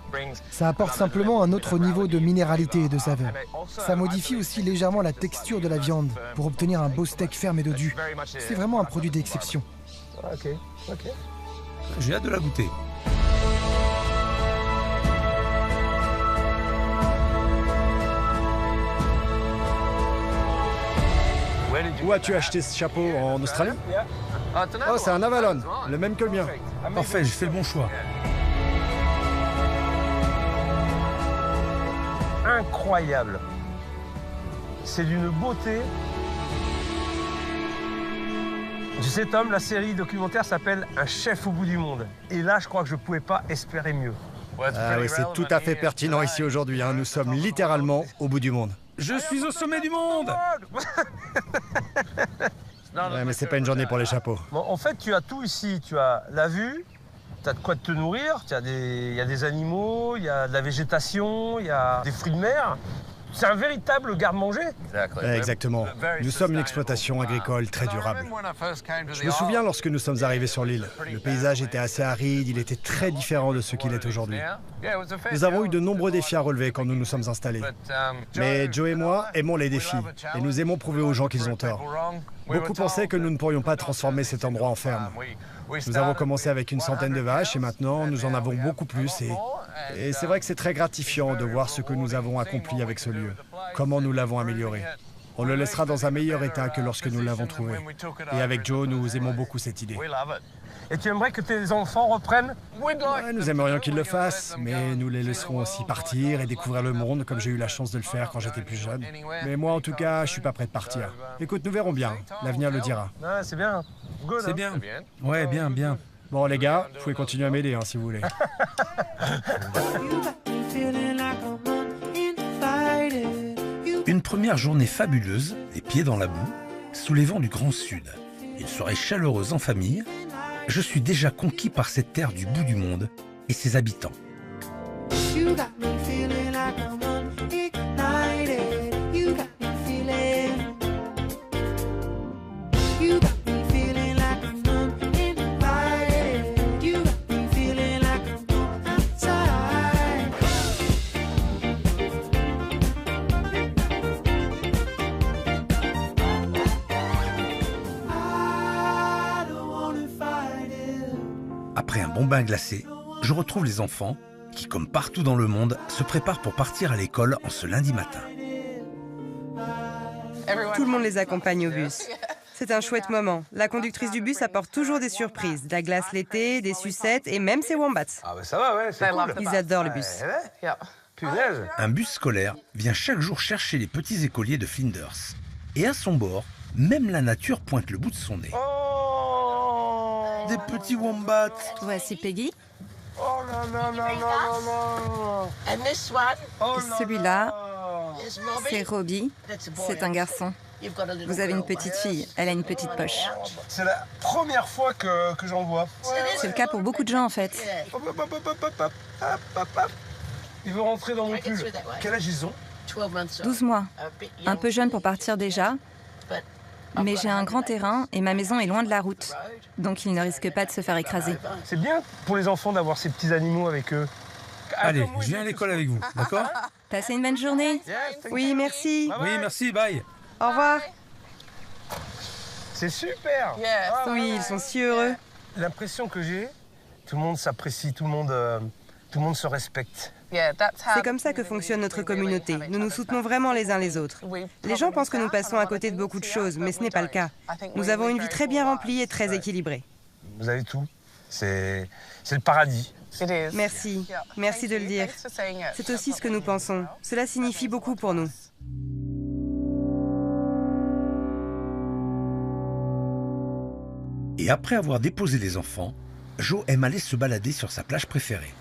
Ça apporte simplement un autre niveau de minéralité et de saveur. Ça modifie aussi légèrement la texture de la viande pour obtenir un beau steak ferme et dodu. C'est vraiment un produit d'exception. Ok. J'ai hâte de la goûter. Où as-tu acheté ce chapeau? En Australie? Oh, c'est un Avalon, le même que le mien. Parfait, j'ai fait le bon choix. Incroyable. C'est d'une beauté. Tu sais, Tom, la série documentaire s'appelle Un chef au bout du monde. Et là, je crois que je ne pouvais pas espérer mieux. Ah oui, c'est tout à fait pertinent ici aujourd'hui. Hein. Nous sommes littéralement au bout du monde. Je suis au sommet du monde. Ouais, mais c'est pas une journée pour les chapeaux. Bon, en fait, tu as tout ici. Tu as la vue, tu as de quoi te nourrir, il y a des animaux, il y a de la végétation, il y a des fruits de mer. C'est un véritable garde-manger. Exactement. Nous sommes une exploitation agricole très durable. Je me souviens lorsque nous sommes arrivés sur l'île. Le paysage était assez aride, il était très différent de ce qu'il est aujourd'hui. Nous avons eu de nombreux défis à relever quand nous nous sommes installés. Mais Joe et moi aimons les défis et nous aimons prouver aux gens qu'ils ont tort. Beaucoup pensaient que nous ne pourrions pas transformer cet endroit en ferme. Nous avons commencé avec une centaine de vaches et maintenant nous en avons beaucoup plus et c'est vrai que c'est très gratifiant de voir ce que nous avons accompli avec ce lieu, comment nous l'avons amélioré. On le laissera dans un meilleur état que lorsque nous l'avons trouvé. Et avec Joe, nous aimons beaucoup cette idée. Et tu aimerais que tes enfants reprennent? Ouais, nous aimerions qu'ils le fassent, mais nous les laisserons aussi partir et découvrir le monde comme j'ai eu la chance de le faire quand j'étais plus jeune. Mais moi, en tout cas, je suis pas prêt de partir. Écoute, nous verrons bien. L'avenir le dira. Ah, c'est bien. C'est bien. Ouais, bien. Bon, les gars, vous pouvez continuer à m'aider si vous voulez. Une première journée fabuleuse, les pieds dans la boue, sous les vents du Grand Sud. Une soirée chaleureuse en famille. Je suis déjà conquis par cette terre du bout du monde et ses habitants. Après un bon bain glacé, je retrouve les enfants qui, comme partout dans le monde, se préparent pour partir à l'école en ce lundi matin. monde les accompagne au bus. C'est un chouette moment. La conductrice du bus apporte toujours des surprises. De la glace l'été, des sucettes et même ses wombats. Ah bah ça va, ouais, c'est cool. Ils adorent le bus. Punaise. Un bus scolaire vient chaque jour chercher les petits écoliers de Flinders. Et à son bord, même la nature pointe le bout de son nez. Oh, des petits wombats. Voici Peggy. Oh là là là là là là. Celui-là, c'est Robbie. C'est un garçon. Vous avez une petite fille. Elle a une petite poche. C'est la première fois que j'en vois. C'est le cas pour beaucoup de gens, en fait. Hop, hop, hop, hop, hop, hop, hop, hop, hop. Il veut rentrer dans mon pull. Quel âge ils ont? 12 mois. Un peu jeune pour partir déjà. Mais j'ai un grand terrain et ma maison est loin de la route. Donc ils ne risquent pas de se faire écraser. C'est bien pour les enfants d'avoir ces petits animaux avec eux. Allez, je viens à l'école avec vous, d'accord? Passez une bonne journée. Oui, merci. Oui, merci, bye. Au revoir. C'est super. Oui, ils sont si heureux. L'impression que j'ai, tout le monde s'apprécie, tout le monde se respecte. C'est comme ça que fonctionne notre communauté. Nous nous soutenons vraiment les uns les autres. Les gens pensent que nous passons à côté de beaucoup de choses, mais ce n'est pas le cas. Nous avons une vie très bien remplie et très équilibrée. Vous avez tout. C'est le paradis. Merci. Merci de le dire. C'est aussi ce que nous pensons. Cela signifie beaucoup pour nous. Et après avoir déposé les enfants, Jo aime aller se balader sur sa plage préférée.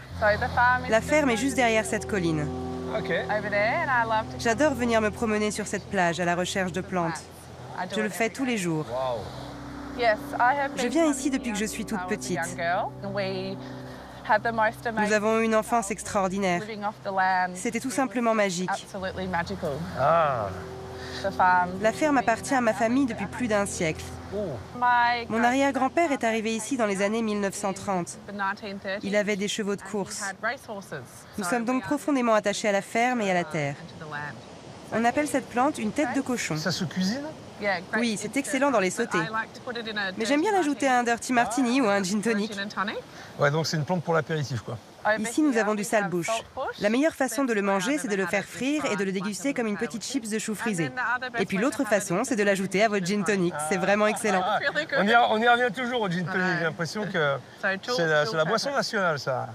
La ferme est juste derrière cette colline. J'adore venir me promener sur cette plage à la recherche de plantes. Je le fais tous les jours. Je viens ici depuis que je suis toute petite. Nous avons eu une enfance extraordinaire. C'était tout simplement magique. Ah. La ferme appartient à ma famille depuis plus d'un siècle. Mon arrière-grand-père est arrivé ici dans les années 1930. Il avait des chevaux de course. Nous sommes donc profondément attachés à la ferme et à la terre. On appelle cette plante une tête de cochon. Ça se cuisine? Oui, c'est excellent dans les sautés. Mais j'aime bien l'ajouter à un dirty martini ou à un gin tonic. Ouais, donc c'est une plante pour l'apéritif, quoi. Ici, nous avons du salbouche. La meilleure façon de le manger, c'est de le faire frire et de le déguster comme une petite chips de chou frisé. Et puis l'autre façon, c'est de l'ajouter à votre gin tonic. C'est vraiment excellent. On y revient toujours au gin tonic. J'ai l'impression que c'est la boisson nationale, ça.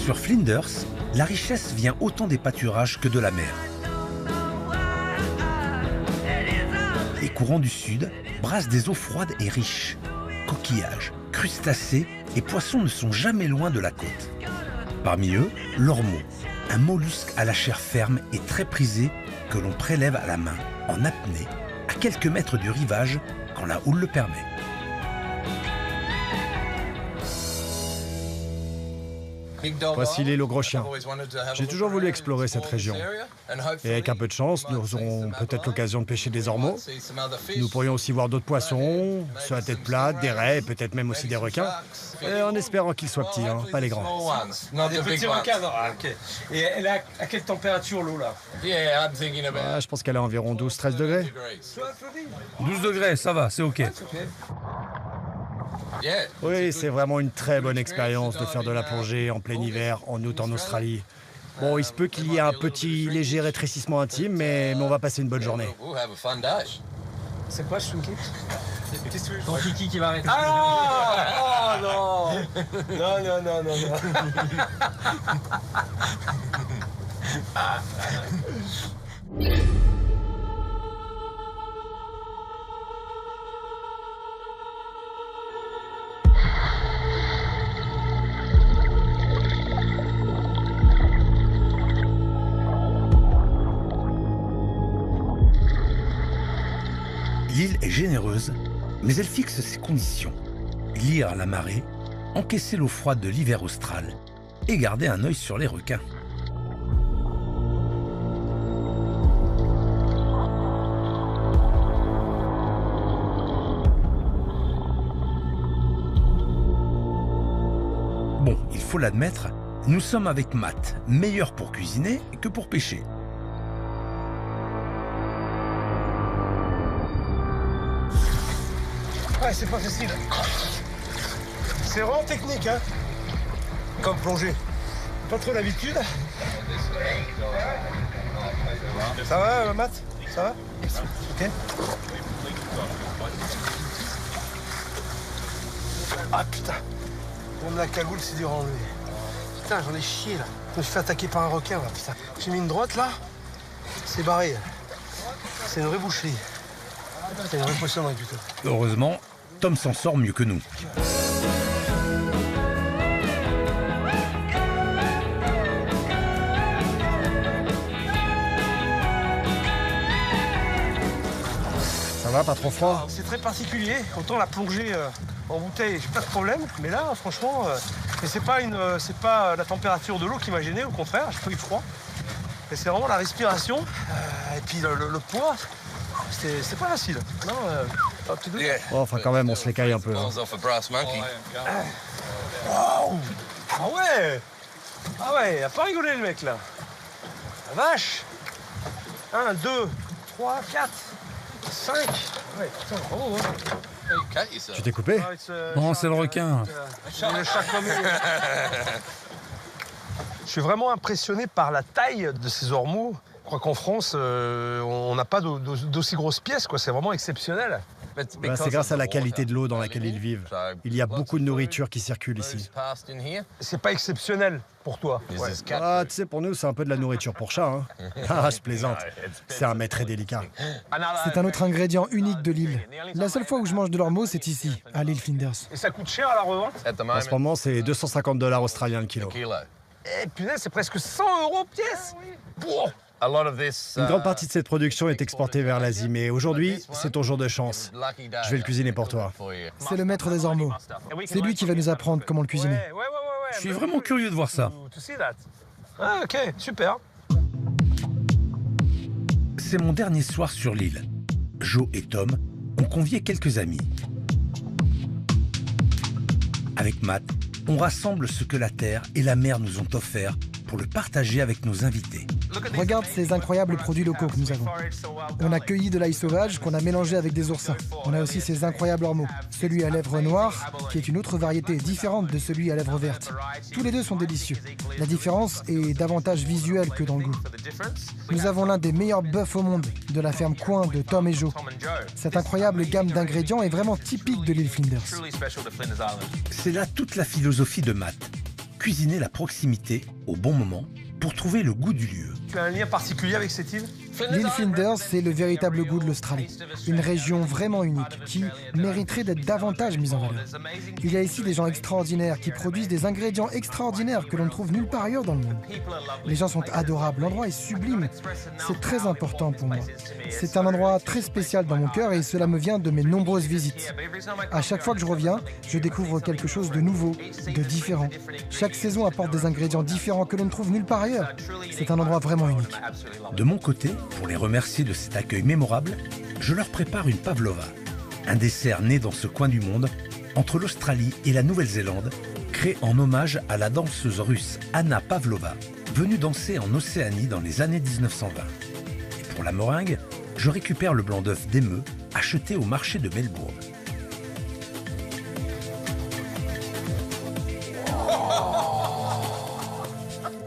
Sur Flinders, la richesse vient autant des pâturages que de la mer. Les courants du sud brassent des eaux froides et riches. Coquillages, crustacés et poissons ne sont jamais loin de la côte. Parmi eux, l'ormeau, un mollusque à la chair ferme et très prisé que l'on prélève à la main, en apnée, à quelques mètres du rivage quand la houle le permet. Voici l'île aux gros chiens. J'ai toujours voulu explorer cette région. Et avec un peu de chance, nous aurons peut-être l'occasion de pêcher des ormeaux. Nous pourrions aussi voir d'autres poissons, ceux à tête plate, des raies et peut-être même aussi des requins. Et en espérant qu'ils soient petits, hein, pas les grands. Des petits requins, ok. Et elle est à quelle température l'eau là? Je pense qu'elle est à environ 12-13 degrés. 12 degrés, ça va, c'est ok. Oui, c'est vraiment une très bonne expérience de faire de la plongée en plein hiver, en août en Australie. Bon, il se peut qu'il y ait un petit léger rétrécissement intime, mais on va passer une bonne journée. C'est quoi, Shunki? Ton kiki qui va arrêter. Ah! Oh non! Non, non, non, non, non. L'île est généreuse, mais elle fixe ses conditions. Lire la marée, encaisser l'eau froide de l'hiver austral et garder un œil sur les requins. Bon, il faut l'admettre, nous sommes avec Matt, meilleur pour cuisiner que pour pêcher. Ouais, c'est pas facile. C'est vraiment technique, hein. Comme plonger. Pas trop l'habitude. Ça va, Matt? Ça va? Ok. Ah putain. Même la cagoule, c'est dur à enlever. Putain, j'en ai chié là. Je me suis fait attaquer par un requin là, putain. J'ai mis une droite là. C'est barré. C'est une vraie boucherie. C'est une vraie poissonnerie plutôt. Heureusement, Tom s'en sort mieux que nous. Ça va, pas trop froid? C'est très particulier. Autant la plongée en bouteille, j'ai pas de problème. Mais là, franchement, c'est pas la température de l'eau qui m'a gêné. Au contraire, j'ai pas eu froid. Et c'est vraiment la respiration. Et puis le poids, c'est pas facile. Non, Oh, enfin, quand même, on se l'écaille un peu. Hein. Wow. Ah ouais! Ah ouais, il a pas rigolé le mec là. La vache! 1, 2, 3, 4, 5. Ouais, putain, bravo, hein. Tu t'es coupé? Non, c'est le requin. Le chat comme Je suis vraiment impressionné par la taille de ces ormeaux. Je crois qu'en France, on n'a pas d'aussi grosses pièces, quoi. C'est vraiment exceptionnel. Bah, c'est grâce à la qualité de l'eau dans laquelle ils vivent. Il y a beaucoup de nourriture qui circule ici. C'est pas exceptionnel pour toi. Ouais. Ah, tu sais, pour nous, c'est un peu de la nourriture pour chat. Hein. Ah, je plaisante. C'est un mets très délicat. C'est un autre ingrédient unique de l'île. La seule fois où je mange de l'ormeau, c'est ici, à l'île Flinders. Et ça coûte cher à la revente? En ce moment, c'est 250 $ australiens le kilo. Eh punaise, c'est presque 100 € pièce. Wow. Une grande partie de cette production est exportée vers l'Asie, mais aujourd'hui, c'est ton jour de chance. Je vais le cuisiner pour toi. C'est le maître des ormeaux. C'est lui qui va nous apprendre comment le cuisiner. Ouais. Je suis vraiment curieux de voir ça. Ah, ok, super. C'est mon dernier soir sur l'île. Joe et Tom ont convié quelques amis. Avec Matt, on rassemble ce que la terre et la mer nous ont offert pour le partager avec nos invités. Regarde ces incroyables produits locaux que nous avons. On a cueilli de l'ail sauvage qu'on a mélangé avec des oursins. On a aussi ces incroyables ormeaux. Celui à lèvres noires, qui est une autre variété différente de celui à lèvres vertes. Tous les deux sont délicieux. La différence est davantage visuelle que dans le goût. Nous avons l'un des meilleurs bœufs au monde, de la ferme Coin de Tom et Joe. Cette incroyable gamme d'ingrédients est vraiment typique de l'île Flinders. C'est là toute la philosophie de Matt. Cuisiner la proximité au bon moment pour trouver le goût du lieu. Tu as un lien particulier avec cette île? L'île Flinders, c'est le véritable goût de l'Australie. Une région vraiment unique qui mériterait d'être davantage mise en valeur. Il y a ici des gens extraordinaires qui produisent des ingrédients extraordinaires que l'on ne trouve nulle part ailleurs dans le monde. Les gens sont adorables, l'endroit est sublime. C'est très important pour moi. C'est un endroit très spécial dans mon cœur et cela me vient de mes nombreuses visites. À chaque fois que je reviens, je découvre quelque chose de nouveau, de différent. Chaque saison apporte des ingrédients différents que l'on ne trouve nulle part ailleurs. C'est un endroit vraiment unique. De mon côté, pour les remercier de cet accueil mémorable, je leur prépare une pavlova, un dessert né dans ce coin du monde, entre l'Australie et la Nouvelle-Zélande, créé en hommage à la danseuse russe Anna Pavlova, venue danser en Océanie dans les années 1920. Et pour la meringue, je récupère le blanc d'œuf d'émeu acheté au marché de Melbourne.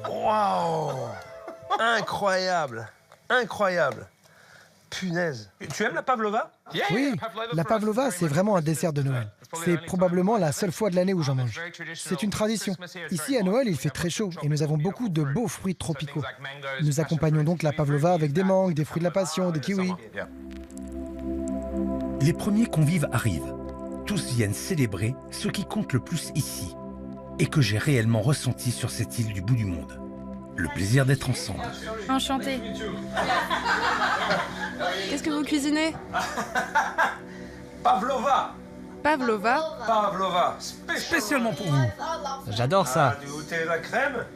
Waouh! Incroyable! Incroyable! Punaise! Tu aimes la pavlova? Oui, la pavlova, c'est vraiment un dessert de Noël. C'est probablement la seule fois de l'année où j'en mange. C'est une tradition. Ici, à Noël, il fait très chaud et nous avons beaucoup de beaux fruits tropicaux. Nous accompagnons donc la pavlova avec des mangues, des fruits de la passion, des kiwis. Les premiers convives arrivent. Tous viennent célébrer ce qui compte le plus ici et que j'ai réellement ressenti sur cette île du bout du monde. Le plaisir d'être ensemble. Enchanté. Qu'est-ce que vous cuisinez? Pavlova! Pavlova? Pavlova! Spécialement pour vous. J'adore ça. Tu goûté la crème?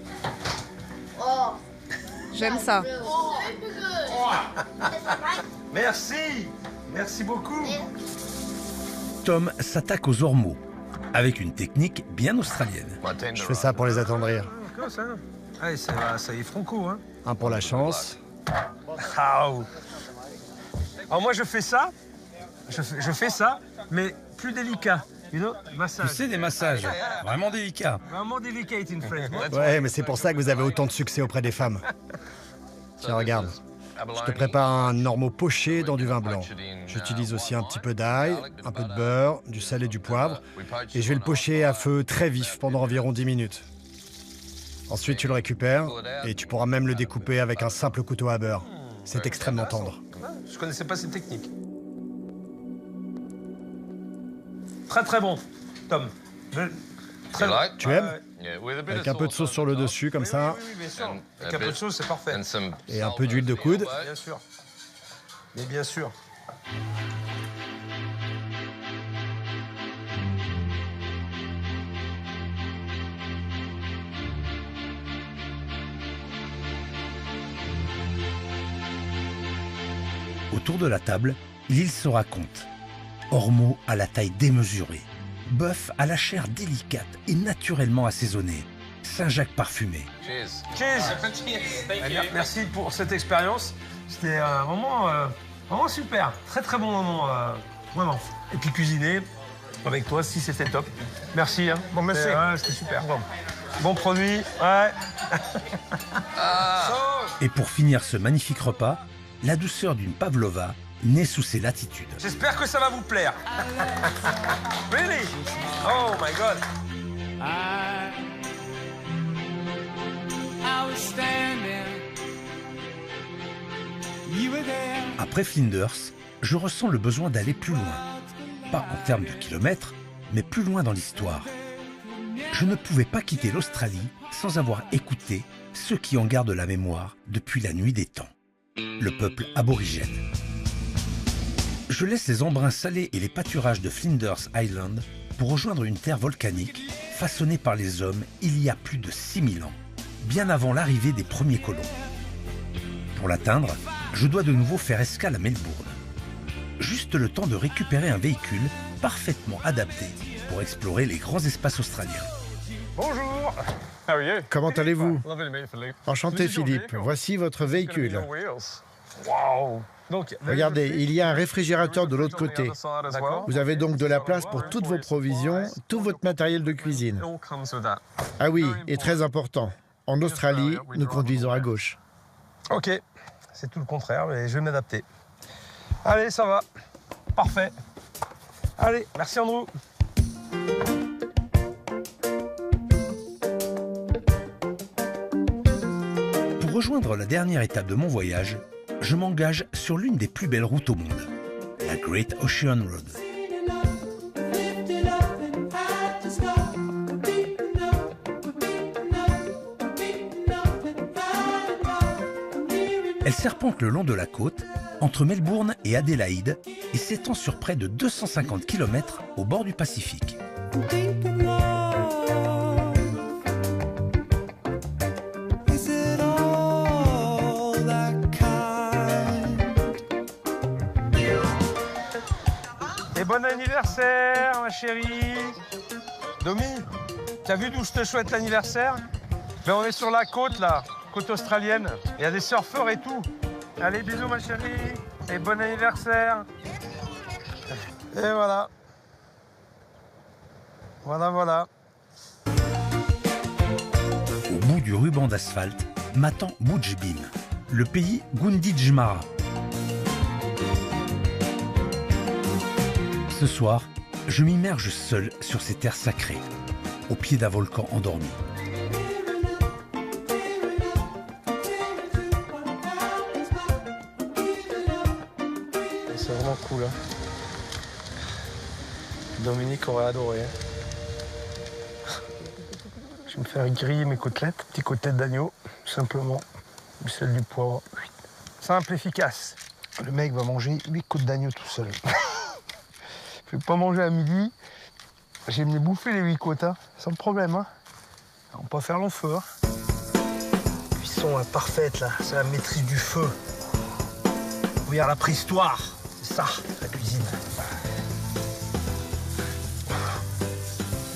J'aime ça. Merci! Merci beaucoup! Tom s'attaque aux ormeaux, avec une technique bien australienne. Je fais ça pour les attendrir. Comme ça. Allez, ça y est franco, hein. Un pour la chance. Alors moi, je fais ça. Je fais ça, mais plus délicat. You know, massage. Tu sais, des massages, vraiment délicats. Vraiment delicate in French. Ouais, mais c'est pour ça que vous avez autant de succès auprès des femmes. Tiens, regarde. Je te prépare un ormeau poché dans du vin blanc. J'utilise aussi un petit peu d'ail, un peu de beurre, du sel et du poivre. Et je vais le pocher à feu très vif pendant environ 10 minutes. Ensuite, tu le récupères et tu pourras même le découper avec un simple couteau à beurre. C'est extrêmement tendre. Je connaissais pas cette technique. Très très bon, Tom. Très bon. Tu aimes? Avec un peu de sauce sur le dessus, comme ça. Oui, bien sûr. Avec un peu de sauce, c'est parfait. Et un peu d'huile de coude. Bien sûr. Mais bien sûr. Autour de la table, l'île se raconte. Ormeaux à la taille démesurée, bœuf à la chair délicate et naturellement assaisonné, Saint-Jacques parfumé. Cheers. Merci pour cette expérience. C'était vraiment super. Très très bon moment, vraiment. Et puis cuisiner avec toi, si c'était top. Merci. Hein. Bon, merci. C'était super. Bon produit. Ouais. Et pour finir ce magnifique repas, la douceur d'une pavlova née sous ses latitudes. J'espère que ça va vous plaire. Really? Oh my God. Après Flinders, je ressens le besoin d'aller plus loin. Pas en termes de kilomètres, mais plus loin dans l'histoire. Je ne pouvais pas quitter l'Australie sans avoir écouté ceux qui en gardent la mémoire depuis la nuit des temps. Le peuple aborigène. Je laisse les embruns salés et les pâturages de Flinders Island pour rejoindre une terre volcanique façonnée par les hommes il y a plus de 6000 ans, bien avant l'arrivée des premiers colons. Pour l'atteindre, je dois de nouveau faire escale à Melbourne. Juste le temps de récupérer un véhicule parfaitement adapté pour explorer les grands espaces australiens. Bonjour. Comment allez-vous? Enchanté Philippe, voici votre véhicule. Wow. Donc, Regardez, il y a un réfrigérateur de l'autre côté. Vous avez donc de la place pour toutes vos provisions, tout votre matériel de cuisine. Ah oui, et très important, en Australie, nous conduisons à gauche. Ok, c'est tout le contraire, mais je vais m'adapter. Allez, ça va. Parfait. Allez, merci Andrew. Pour rejoindre la dernière étape de mon voyage, je m'engage sur l'une des plus belles routes au monde, la Great Ocean Road. Elle serpente le long de la côte, entre Melbourne et Adélaïde, et s'étend sur près de 250 km au bord du Pacifique. Et bon anniversaire, ma chérie. Domi, t'as vu d'où je te souhaite l'anniversaire? Ben, on est sur la côte, là, côte australienne. Il y a des surfeurs et tout. Allez, bisous, ma chérie. Et bon anniversaire. Et voilà. Voilà. Au bout du ruban d'asphalte, m'attend Mujibin, le pays Gunditjmara. Ce soir, je m'immerge seul sur ces terres sacrées, au pied d'un volcan endormi. C'est vraiment cool. Hein. Dominique aurait adoré. Hein. Je vais me faire griller mes côtelettes, petites côtelettes d'agneau, simplement, du sel, du poivre. Simple, efficace. Le mec va manger 8 côtes d'agneau tout seul. Je vais pas manger à midi. J'ai me les bouffer les 8 côtes, hein, sans problème. Hein. On peut pas faire long feu. Hein. Cuisson parfaite là, c'est la maîtrise du feu. Regarde la préhistoire, c'est ça, la cuisine.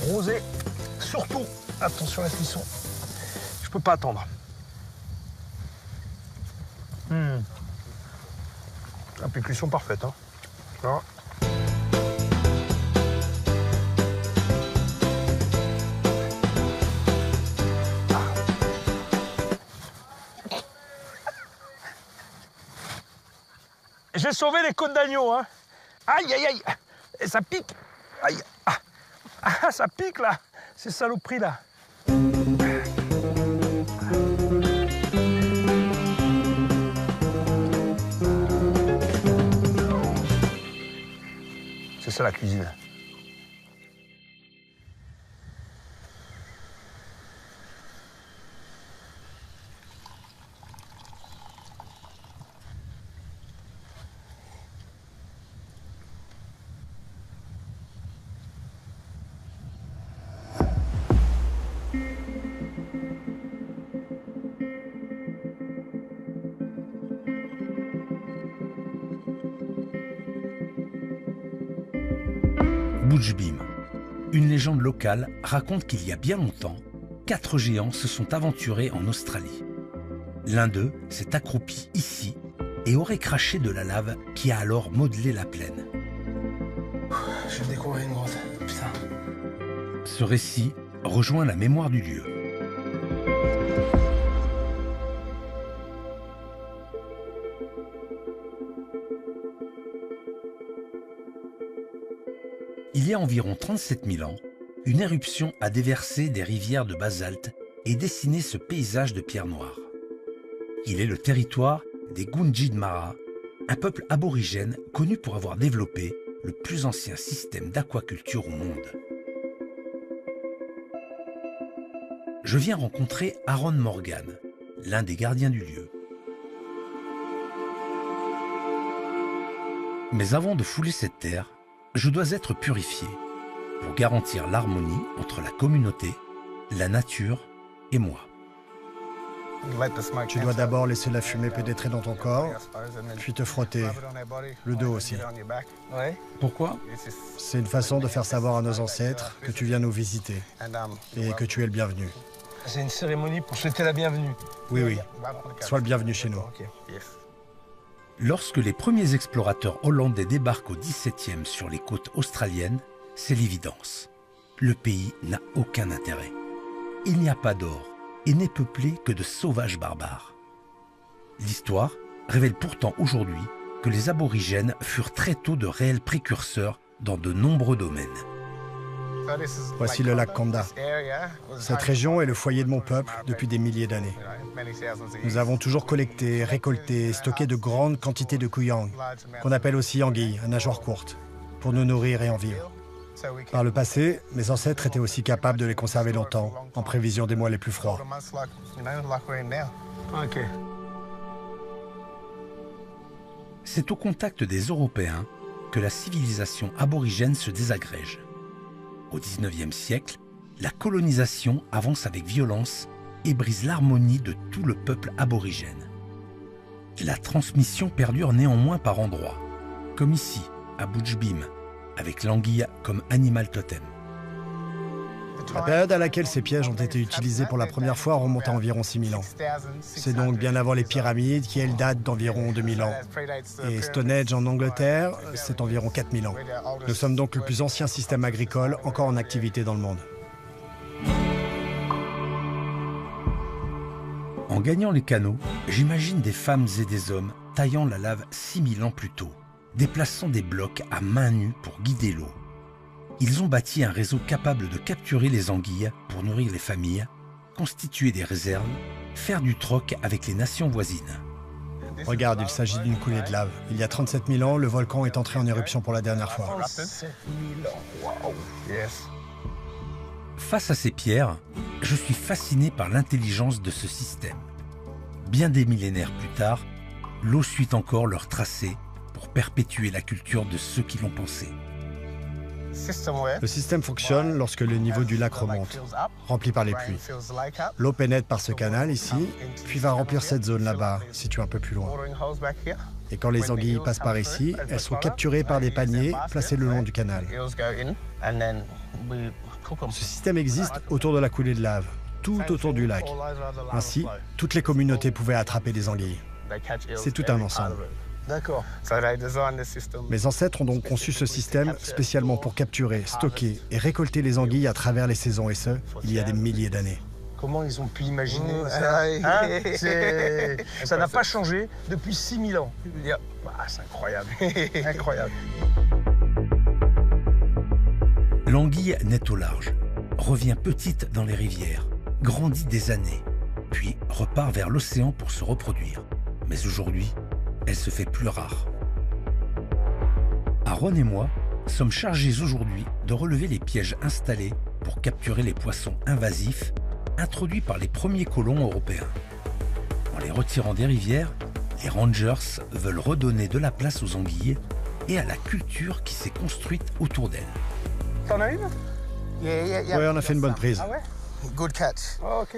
Rosé, surtout, attention à la cuisson. Je peux pas attendre. Un peu cuisson parfaite. Hein. Voilà. J'ai sauvé les côtes d'agneau, hein. Aïe, aïe, aïe. Et ça pique. Aïe. Ah, ça pique, là. Ces saloperies, là. C'est ça, la cuisine. Bujbim. Une légende locale raconte qu'il y a bien longtemps, 4 géants se sont aventurés en Australie. L'un d'eux s'est accroupi ici et aurait craché de la lave qui a alors modelé la plaine. Je vais découvrir une grotte. Putain. Ce récit rejoint la mémoire du lieu. Il y a environ 37 000 ans, une éruption a déversé des rivières de basalte et dessiné ce paysage de pierre noire. Il est le territoire des Gunditjmara, Mara, un peuple aborigène connu pour avoir développé le plus ancien système d'aquaculture au monde. Je viens rencontrer Aaron Morgan, l'un des gardiens du lieu. Mais avant de fouler cette terre, je dois être purifié pour garantir l'harmonie entre la communauté, la nature et moi. Tu dois d'abord laisser la fumée pénétrer dans ton corps, puis te frotter, le dos aussi. Pourquoi? C'est une façon de faire savoir à nos ancêtres que tu viens nous visiter et que tu es le bienvenu. C'est une cérémonie pour souhaiter la bienvenue. Oui, sois le bienvenu chez nous. Lorsque les premiers explorateurs hollandais débarquent au XVIIe sur les côtes australiennes, c'est l'évidence. Le pays n'a aucun intérêt. Il n'y a pas d'or et n'est peuplé que de sauvages barbares. L'histoire révèle pourtant aujourd'hui que les aborigènes furent très tôt de réels précurseurs dans de nombreux domaines. Voici le lac Kanda. Cette région est le foyer de mon peuple depuis des milliers d'années. Nous avons toujours collecté, récolté et stocké de grandes quantités de kuyang, qu'on appelle aussi anguilles, à nageoires courtes, pour nous nourrir et en vivre. Par le passé, mes ancêtres étaient aussi capables de les conserver longtemps, en prévision des mois les plus froids. C'est au contact des Européens que la civilisation aborigène se désagrège. Au XIXe siècle, la colonisation avance avec violence et brise l'harmonie de tout le peuple aborigène. La transmission perdure néanmoins par endroits, comme ici, à Bujbim, avec l'anguille comme animal totem. La période à laquelle ces pièges ont été utilisés pour la première fois remonte à environ 6000 ans. C'est donc bien avant les pyramides qui, elles, datent d'environ 2000 ans. Et Stonehenge en Angleterre, c'est environ 4000 ans. Nous sommes donc le plus ancien système agricole encore en activité dans le monde. En gagnant les canaux, j'imagine des femmes et des hommes taillant la lave 6000 ans plus tôt, déplaçant des blocs à main nue pour guider l'eau. Ils ont bâti un réseau capable de capturer les anguilles pour nourrir les familles, constituer des réserves, faire du troc avec les nations voisines. Regarde, il s'agit d'une coulée de lave. Il y a 37 000 ans, le volcan est entré en éruption pour la dernière fois. Face à ces pierres, je suis fasciné par l'intelligence de ce système. Bien des millénaires plus tard, l'eau suit encore leur tracé pour perpétuer la culture de ceux qui l'ont pensé. Le système fonctionne lorsque le niveau du lac remonte, rempli par les pluies. L'eau pénètre par ce canal ici, puis va remplir cette zone là-bas, située un peu plus loin. Et quand les anguilles passent par ici, elles sont capturées par des paniers placés le long du canal. Ce système existe autour de la coulée de lave, tout autour du lac. Ainsi, toutes les communautés pouvaient attraper des anguilles. C'est tout un ensemble. D'accord. Mes ancêtres ont donc conçu ce système spécialement pour capturer, stocker et récolter les anguilles à travers les saisons, et ce, il y a des milliers d'années. Comment ils ont pu imaginer ça, hein? Ça n'a pas changé depuis 6000 ans. C'est incroyable. Incroyable. L'anguille naît au large, revient petite dans les rivières, grandit des années, puis repart vers l'océan pour se reproduire. Mais aujourd'hui, elle se fait plus rare. Aaron et moi sommes chargés aujourd'hui de relever les pièges installés pour capturer les poissons invasifs introduits par les premiers colons européens. En les retirant des rivières, les rangers veulent redonner de la place aux anguilles et à la culture qui s'est construite autour d'elles. T'en as une? Ouais, on a fait une bonne prise. Ah ouais? Good catch. Oh, ok.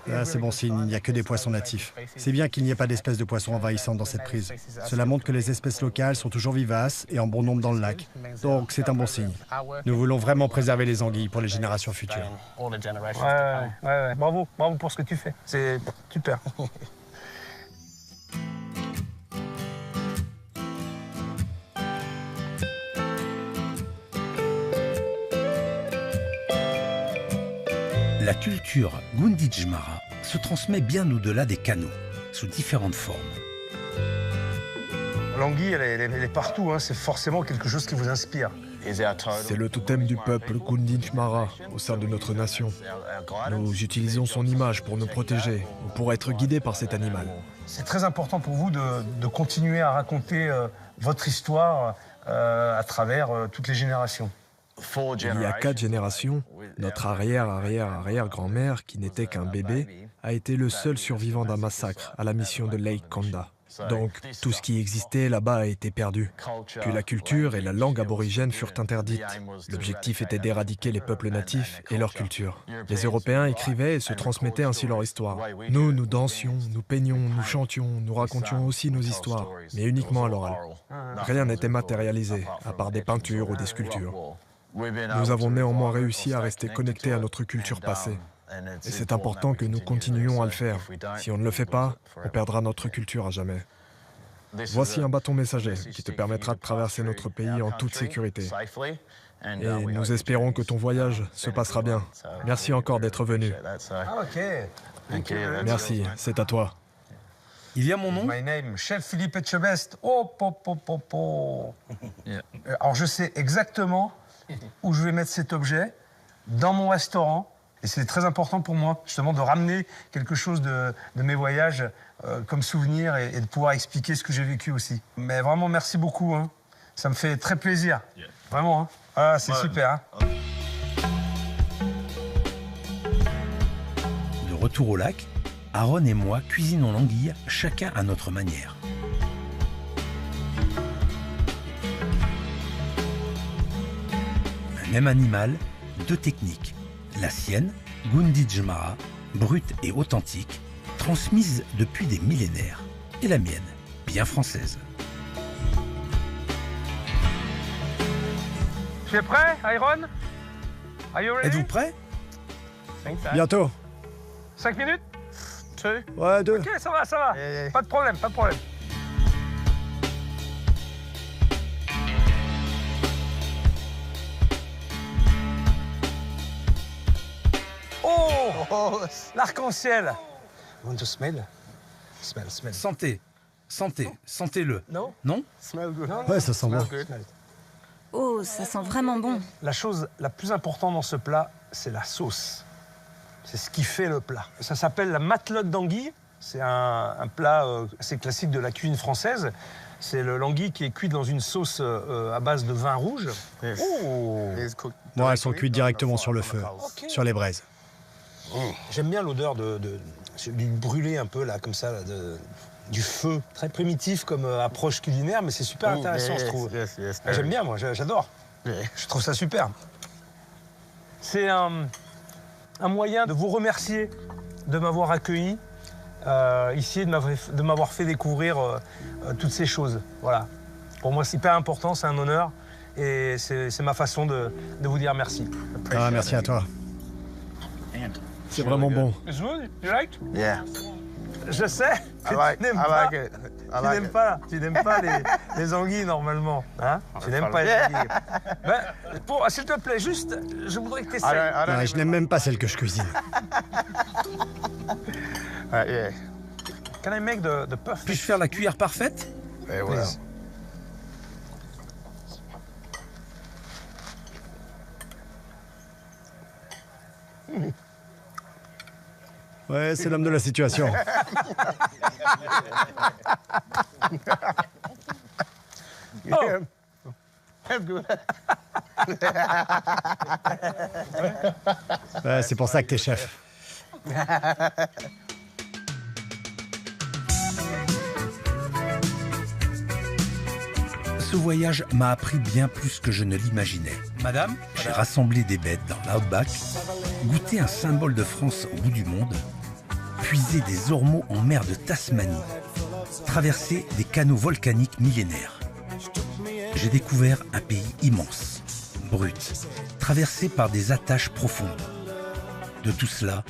Là, c'est bon signe, il n'y a que des poissons natifs. C'est bien qu'il n'y ait pas d'espèces de poissons envahissantes dans cette prise. Cela montre que les espèces locales sont toujours vivaces et en bon nombre dans le lac. Donc c'est un bon signe. Nous voulons vraiment préserver les anguilles pour les générations futures. Ouais. Bravo pour ce que tu fais. C'est super. La culture Gunditjmara se transmet bien au-delà des canaux, sous différentes formes. L'anguille, elle est partout, hein. C'est forcément quelque chose qui vous inspire. C'est le totem du peuple Gunditjmara au sein de notre nation. Nous utilisons son image pour nous protéger ou pour être guidés par cet animal. C'est très important pour vous de continuer à raconter votre histoire à travers toutes les générations. Il y a 4 générations, notre arrière-arrière-arrière-grand-mère, qui n'était qu'un bébé, a été le seul survivant d'un massacre à la mission de Lake Condah. Donc, tout ce qui existait là-bas a été perdu. Puis la culture et la langue aborigène furent interdites. L'objectif était d'éradiquer les peuples natifs et leur culture. Les Européens écrivaient et se transmettaient ainsi leur histoire. Nous dansions, nous peignions, nous chantions, nous racontions aussi nos histoires, mais uniquement à l'oral. Rien n'était matérialisé, à part des peintures ou des sculptures. Nous avons néanmoins réussi à rester connectés à notre culture passée. Et c'est important que nous continuions à le faire. Si on ne le fait pas, on perdra notre culture à jamais. Voici un bâton messager qui te permettra de traverser notre pays en toute sécurité. Et nous espérons que ton voyage se passera bien. Merci encore d'être venu. Merci, c'est à toi. Il y a mon nom? My name, Chef Philippe Etchebest. Alors je sais exactement où je vais mettre cet objet dans mon restaurant. Et c'est très important pour moi, justement, de ramener quelque chose de mes voyages comme souvenir et de pouvoir expliquer ce que j'ai vécu aussi. Mais vraiment, merci beaucoup. Hein. Ça me fait très plaisir. Vraiment. Hein. Ah, c'est super. Hein. De retour au lac, Aaron et moi cuisinons l'anguille, chacun à notre manière. Un même animal, 2 techniques. La sienne, Gunditjmara, brute et authentique, transmise depuis des millénaires. Et la mienne, bien française. Tu es prêt, Aaron? Êtes-vous prêt? Bientôt. 5 minutes? 2? Ouais, 2. Ok, ça va. Pas de problème. Oh, l'arc-en-ciel. You want to smell? Smell. Sentez-le. Non? Non? Ouais, ça sent bon. Oh, ça sent vraiment bon. La chose la plus importante dans ce plat, c'est la sauce. C'est ce qui fait le plat. Ça s'appelle la matelote d'anguille. C'est un plat assez classique de la cuisine française. C'est l'anguille qui est cuite dans une sauce à base de vin rouge. Oh. Bon, elles sont cuites directement sur le feu, sur les braises. J'aime bien l'odeur du brûlé un peu, là, comme ça, là, du feu. Très primitif comme approche culinaire, mais c'est super intéressant, je trouve. J'aime bien, moi, j'adore. Je trouve ça super. C'est un moyen de vous remercier de m'avoir accueilli ici et de m'avoir fait découvrir toutes ces choses. Voilà. Pour moi, c'est hyper important, c'est un honneur. Et c'est ma façon de vous dire merci. Ah, merci à toi. C'est vraiment bon. It's good? You liked? Yeah. Je sais. Tu n'aimes pas les anguilles normalement. Hein? Tu n'aimes pas les anguilles. S'il te plaît, juste, je voudrais que tu essayes. Je n'aime même pas celle que je cuisine. Can I make the perfect? Puis-je faire la cuillère parfaite? Please. Ouais, c'est l'homme de la situation. Ouais, c'est pour ça que t'es chef. Ce voyage m'a appris bien plus que je ne l'imaginais. Madame, j'ai rassemblé des bêtes dans l'Outback, goûté un symbole de France au bout du monde, puisé des ormeaux en mer de Tasmanie, traversé des canaux volcaniques millénaires. J'ai découvert un pays immense, brut, traversé par des attaches profondes. De tout cela,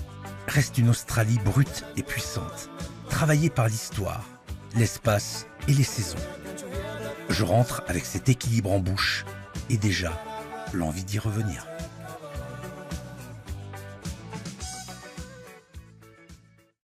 reste une Australie brute et puissante, travaillée par l'histoire, l'espace et les saisons. Je rentre avec cet équilibre en bouche et déjà l'envie d'y revenir.